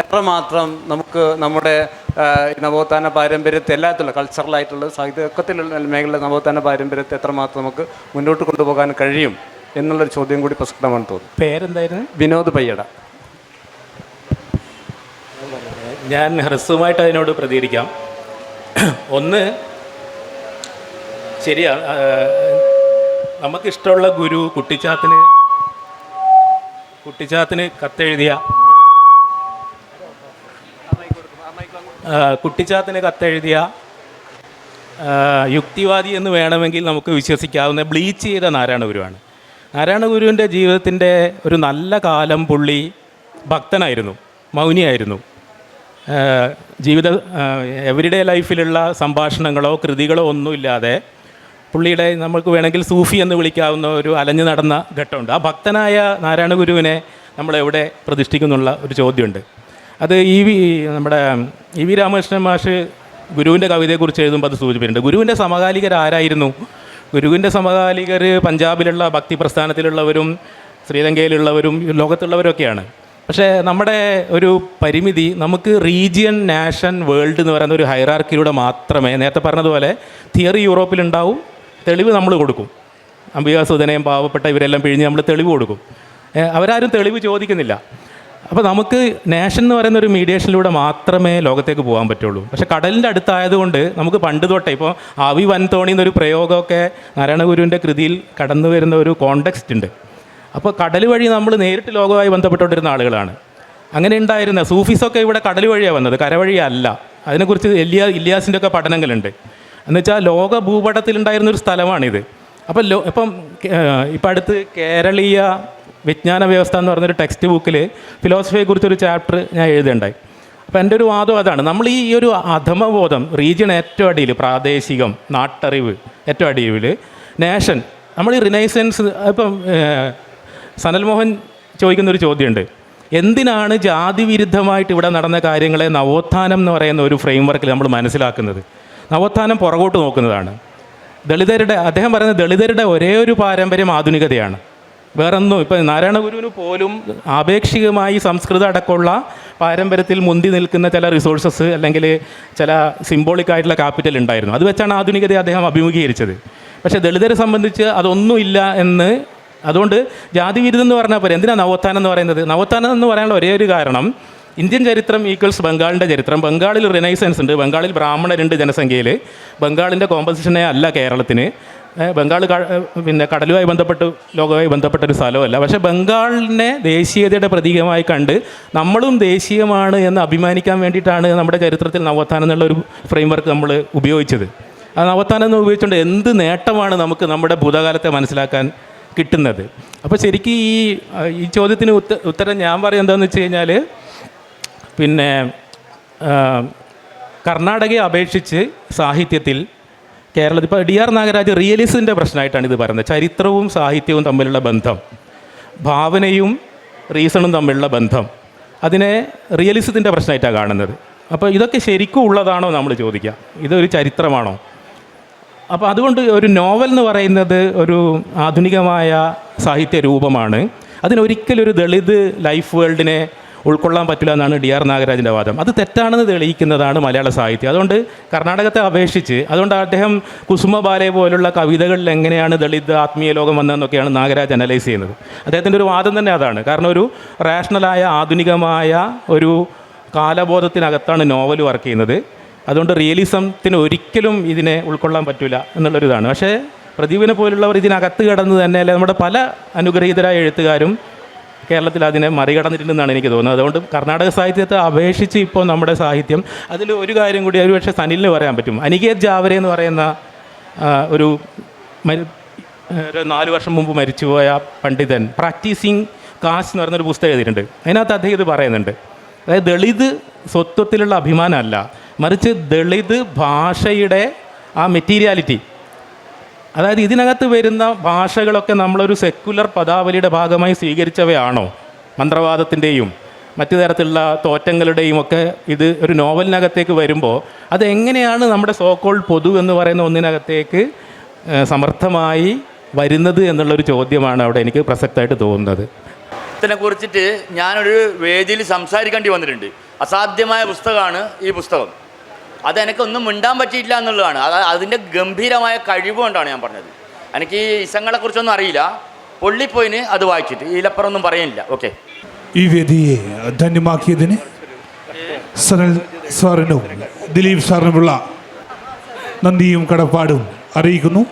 എത്രമാത്രം നമുക്ക് നമ്മുടെ നവോത്ഥാന പാരമ്പര്യത്തെ എല്ലാത്തിലുള്ള കൾച്ചറലായിട്ടുള്ള സാഹിത്യത്തിലുള്ള മേഖലയിലെ നവോത്ഥാന പാരമ്പര്യത്തെ എത്രമാത്രം നമുക്ക് മുന്നോട്ട് കൊണ്ടുപോകാൻ കഴിയും എന്നുള്ളൊരു ചോദ്യം കൂടി പ്രസക്തമാണ് തോന്നുന്നു. പേരെന്തായിരുന്നു? വിനോദ് പയ്യട. ഞാൻ ഹ്രസ്വമായിട്ട് അതിനോട് പ്രതികരിക്കാം. ഒന്ന്, ശരിയാ, നമുക്കിഷ്ടമുള്ള ഗുരു കുട്ടിച്ചാത്തിന് കത്തെഴുതിയ യുക്തിവാദി എന്ന് വേണമെങ്കിൽ നമുക്ക് വിശ്വസിക്കാവുന്ന ബ്ലീച്ച് ചെയ്ത നാരായണ ഗുരുവാണ്. നാരായണ ഗുരുവിൻ്റെ ജീവിതത്തിൻ്റെ ഒരു നല്ല കാലം പുള്ളി ഭക്തനായിരുന്നു, മൗനിയായിരുന്നു. എവരിഡേ ലൈഫിലുള്ള സംഭാഷണങ്ങളോ കൃതികളോ ഒന്നുമില്ലാതെ പുള്ളിയുടെ നമുക്ക് വേണമെങ്കിൽ സൂഫി എന്ന് വിളിക്കാവുന്ന ഒരു അലഞ്ഞു നടന്ന ഘട്ടമുണ്ട്. ആ ഭക്തനായ നാരായണ ഗുരുവിനെ നമ്മളെവിടെ പ്രതിഷ്ഠിക്കുന്നുള്ള ഒരു ചോദ്യമുണ്ട്. അത് നമ്മുടെ ഇ വി രാമകൃഷ്ണൻ മാഷ് ഗുരുവിൻ്റെ കവിതയെക്കുറിച്ച് എഴുതുമ്പോൾ അത് സൂചിപ്പിച്ചിട്ടുണ്ട്. ഗുരുവിൻ്റെ സമകാലികർ ആരായിരുന്നു? ഗുരുവിൻ്റെ സമകാലികർ പഞ്ചാബിലുള്ള ഭക്തി പ്രസ്ഥാനത്തിലുള്ളവരും ശ്രീലങ്കയിലുള്ളവരും ലോകത്തുള്ളവരൊക്കെയാണ്. പക്ഷേ നമ്മുടെ ഒരു പരിമിതി, നമുക്ക് റീജിയൻ, നാഷൻ, വേൾഡ് എന്ന് പറയുന്ന ഒരു ഹൈറാർക്കിയിലൂടെ മാത്രമേ, നേരത്തെ പറഞ്ഞതുപോലെ തിയറി യൂറോപ്പിലുണ്ടാവും, തെളിവ് നമ്മൾ കൊടുക്കും. അംബികാസുധനയും പാവപ്പെട്ട ഇവരെല്ലാം പിഴിഞ്ഞ് നമ്മൾ തെളിവ് കൊടുക്കും. അവരാരും തെളിവ് ചോദിക്കുന്നില്ല. അപ്പോൾ നമുക്ക് നാഷൻ എന്ന് പറയുന്ന ഒരു മീഡിയേഷനിലൂടെ മാത്രമേ ലോകത്തേക്ക് പോകാൻ പറ്റുള്ളൂ. പക്ഷേ കടലിൻ്റെ അടുത്തായതുകൊണ്ട് നമുക്ക് പണ്ട് തൊട്ടേ ഇപ്പോൾ ആവി വൻതോണി എന്നൊരു പ്രയോഗമൊക്കെ നാരായണ ഗുരുവിൻ്റെ കൃതിയിൽ കടന്നു വരുന്ന ഒരു കോണ്ടെക്സ്റ്റ് ഉണ്ട്. അപ്പോൾ കടൽ വഴി നമ്മൾ നേരിട്ട് ലോകവുമായി ബന്ധപ്പെട്ടുകൊണ്ടിരുന്ന ആളുകളാണ്. അങ്ങനെ ഉണ്ടായിരുന്ന സൂഫീസൊക്കെ ഇവിടെ കടൽ വഴിയാണ് വന്നത്, കരവഴിയല്ല. അതിനെക്കുറിച്ച് ഇല്യാസിൻ്റെ ഒക്കെ പഠനങ്ങളുണ്ട്. എന്നുവെച്ചാൽ ലോക ഭൂപടത്തിലുണ്ടായിരുന്നൊരു സ്ഥലമാണിത്. അപ്പം ഇപ്പം അടുത്ത് കേരളീയ വിജ്ഞാന വ്യവസ്ഥ എന്ന് പറഞ്ഞൊരു ടെക്സ്റ്റ് ബുക്കിൽ ഫിലോസഫിയെക്കുറിച്ചൊരു ചാപ്റ്റർ ഞാൻ എഴുതുണ്ടായി. അപ്പോൾ എൻ്റെ ഒരു വാദം അതാണ്, നമ്മൾ ഈ ഒരു അധമബോധം, റീജിയൺ ഏറ്റവും അടിയിൽ, പ്രാദേശികം, നാട്ടറിവ് ഏറ്റവും അടിയിൽ, നേഷൻ, നമ്മൾ ഈ റിനൈസൻസ്, ഇപ്പം സനൽമോഹൻ ചോദിക്കുന്നൊരു ചോദ്യമുണ്ട്, എന്തിനാണ് ജാതി വിരുദ്ധമായിട്ട് ഇവിടെ നടന്ന കാര്യങ്ങളെ നവോത്ഥാനം എന്ന് പറയുന്ന ഒരു ഫ്രെയിം വർക്കിൽ നമ്മൾ മനസ്സിലാക്കുന്നത്? നവോത്ഥാനം പുറകോട്ട് നോക്കുന്നതാണ്. അദ്ദേഹം പറയുന്നത് ദളിതരുടെ ഒരേ ഒരു പാരമ്പര്യം ആധുനികതയാണ്, വേറൊന്നും. ഇപ്പം നാരായണ ഗുരുവിന് പോലും ആപേക്ഷികമായി സംസ്കൃതം അടക്കമുള്ള പാരമ്പര്യത്തിൽ മുന്തി നിൽക്കുന്ന ചില റിസോഴ്സസ് അല്ലെങ്കിൽ ചില സിംബോളിക്കായിട്ടുള്ള ക്യാപിറ്റൽ ഉണ്ടായിരുന്നു. അത് വെച്ചാണ് ആധുനികതയെ അദ്ദേഹം അഭിമുഖീകരിച്ചത്. പക്ഷേ ദളിതരെ സംബന്ധിച്ച് അതൊന്നുമില്ല എന്ന്. അതുകൊണ്ട് ജാതി വിരുദ്ധം എന്ന് പറഞ്ഞാൽ പോലെ എന്തിനാണ് നവോത്ഥാനം എന്ന് പറയുന്നത്? നവോത്ഥാനം എന്ന് പറയാനുള്ള ഒരേ ഒരു കാരണം, ഇന്ത്യൻ ചരിത്രം ഈക്വൽസ് ബംഗാളിൻ്റെ ചരിത്രം. ബംഗാളിൽ റിനൈസൻസ് ഉണ്ട്, ബംഗാളിൽ ബ്രാഹ്മണരുണ്ട് ജനസംഖ്യയിൽ. ബംഗാളിൻ്റെ കോമ്പസിഷനെ അല്ല കേരളത്തിന്. ബംഗാൾ കടലുമായി ബന്ധപ്പെട്ട് ലോകവുമായി ബന്ധപ്പെട്ടൊരു സ്ഥലമല്ല. പക്ഷേ ബംഗാളിനെ ദേശീയതയുടെ പ്രതീകമായി കണ്ട് നമ്മളും ദേശീയമാണ് എന്ന് അഭിമാനിക്കാൻ വേണ്ടിയിട്ടാണ് നമ്മുടെ ചരിത്രത്തിൽ നവോത്ഥാനം എന്നുള്ള ഒരു ഫ്രെയിം വർക്ക് നമ്മൾ ഉപയോഗിച്ചത്. ആ നവോത്ഥാനം എന്ന് ഉപയോഗിച്ചുകൊണ്ട് എന്ത് നേട്ടമാണ് നമുക്ക് നമ്മുടെ ഭൂതകാലത്തെ മനസ്സിലാക്കാൻ കിട്ടുന്നത്? അപ്പോൾ ശരിക്കും ഈ ചോദ്യത്തിന് ഉത്തരം ഞാൻ പറയും എന്താണെന്ന് വെച്ച് കഴിഞ്ഞാൽ, കർണാടകയെ അപേക്ഷിച്ച് സാഹിത്യത്തിൽ കേരളത്തിൽ ഇപ്പോൾ ഡി ആർ നാഗരാജ് റിയലിസത്തിൻ്റെ പ്രശ്നമായിട്ടാണ് ഇത് പറയുന്നത്. ചരിത്രവും സാഹിത്യവും തമ്മിലുള്ള ബന്ധം, ഭാവനയും റീസണും തമ്മിലുള്ള ബന്ധം, അതിനെ റിയലിസത്തിൻ്റെ പ്രശ്നമായിട്ടാണ് കാണുന്നത്. അപ്പോൾ ഇതൊക്കെ ശരിക്കും ഉള്ളതാണോ നമ്മൾ ചോദിക്കുക? ഇതൊരു ചരിത്രമാണോ? അപ്പോൾ അതുകൊണ്ട് ഒരു നോവൽ എന്ന് പറയുന്നത് ഒരു ആധുനികമായ സാഹിത്യ രൂപമാണ്. അതിനൊരിക്കലും ഒരു ദളിത് ലൈഫ് വേൾഡിനെ ഉൾക്കൊള്ളാൻ പറ്റില്ല എന്നാണ് ഡി ആർ നാഗരാജിൻ്റെ വാദം. അത് തെറ്റാണെന്ന് തെളിയിക്കുന്നതാണ് മലയാള സാഹിത്യം. അതുകൊണ്ട് കർണാടകത്തെ അപേക്ഷിച്ച്, അതുകൊണ്ട് അദ്ദേഹം കുസുമബാലെ പോലുള്ള കവിതകളിൽ എങ്ങനെയാണ് ദളിത് ആത്മീയ ലോകം വന്നതെന്നൊക്കെയാണ് നാഗരാജ് അനലൈസ് ചെയ്യുന്നത്. അദ്ദേഹത്തിൻ്റെ ഒരു വാദം തന്നെ അതാണ്. കാരണം ഒരു റാഷണലായ ആധുനികമായ ഒരു കാലബോധത്തിനകത്താണ് നോവൽ വർക്ക് ചെയ്യുന്നത്. അതുകൊണ്ട് റിയലിസത്തിന് ഒരിക്കലും ഇതിനെ ഉൾക്കൊള്ളാൻ പറ്റില്ല എന്നുള്ളൊരിതാണ്. പക്ഷേ പ്രദീപിനെ പോലുള്ളവർ ഇതിനകത്ത് കിടന്ന് തന്നെ, അല്ലെ നമ്മുടെ പല അനുഗ്രഹീതരായ എഴുത്തുകാരും കേരളത്തിൽ അതിനെ മറികടന്നിട്ടുണ്ടെന്നാണ് എനിക്ക് തോന്നുന്നത്. അതുകൊണ്ട് കർണാടക സാഹിത്യത്തെ അപേക്ഷിച്ച് ഇപ്പോൾ നമ്മുടെ സാഹിത്യം, അതിൽ ഒരു കാര്യം കൂടി ഒരു പക്ഷേ സനിലിന് പറയാൻ പറ്റും. അനികേത് ജാവരെ എന്ന് പറയുന്ന ഒരു 4 വർഷം മുമ്പ് മരിച്ചുപോയ പണ്ഡിതൻ പ്രാക്ടീസിങ് കാസ്റ്റ് എന്ന് പറയുന്നൊരു പുസ്തകം എഴുതിയിട്ടുണ്ട്. അതിനകത്ത് അദ്ദേഹം ഇത് പറയുന്നുണ്ട്. അതായത് ദളിത് സ്വത്വത്തിലുള്ള അഭിമാനമല്ല, മറിച്ച് ദളിത് ഭാഷയുടെ ആ മെറ്റീരിയാലിറ്റി, അതായത് ഇതിനകത്ത് വരുന്ന ഭാഷകളൊക്കെ നമ്മളൊരു സെക്കുലർ പദാവലിയുടെ ഭാഗമായി സ്വീകരിച്ചവയാണോ? മന്ത്രവാദത്തിൻ്റെയും മറ്റു തരത്തിലുള്ള തോറ്റങ്ങളുടെയും ഒക്കെ ഇത് ഒരു നോവലിനകത്തേക്ക് വരുമ്പോൾ അതെങ്ങനെയാണ് നമ്മുടെ സോക്കോൾ പൊതു എന്ന് പറയുന്ന ഒന്നിനകത്തേക്ക് സമർത്ഥമായി വരുന്നത് എന്നുള്ളൊരു ചോദ്യമാണ് അവിടെ എനിക്ക് പ്രസക്തമായിട്ട് തോന്നുന്നത്. ഇതിനെ കുറിച്ചിട്ട് ഞാനൊരു വേദിയിൽ സംസാരിക്കേണ്ടി വന്നിട്ടുണ്ട്. അസാധ്യമായ പുസ്തകമാണ് ഈ പുസ്തകം. അതെനിക്കൊന്നും മിണ്ടാൻ പറ്റിയിട്ടില്ല എന്നുള്ളതാണ്. അതിൻ്റെ ഗംഭീരമായ കഴിവ് കൊണ്ടാണ് ഞാൻ പറഞ്ഞത്. എനിക്ക് ഈ ഇസങ്ങളെക്കുറിച്ചൊന്നും അറിയില്ല. പൊള്ളിപ്പോയിന് അത് വായിച്ചിട്ട് ഇതിലപ്പുറം ഒന്നും പറയാനില്ല. ഓക്കെ, ഈ വേദിയെ ധന്യമാക്കിയതിന് സനൽ സാറിനും ദിലീപ് സാറിനുമുള്ള നന്ദിയും കടപ്പാടും അറിയിക്കുന്നു.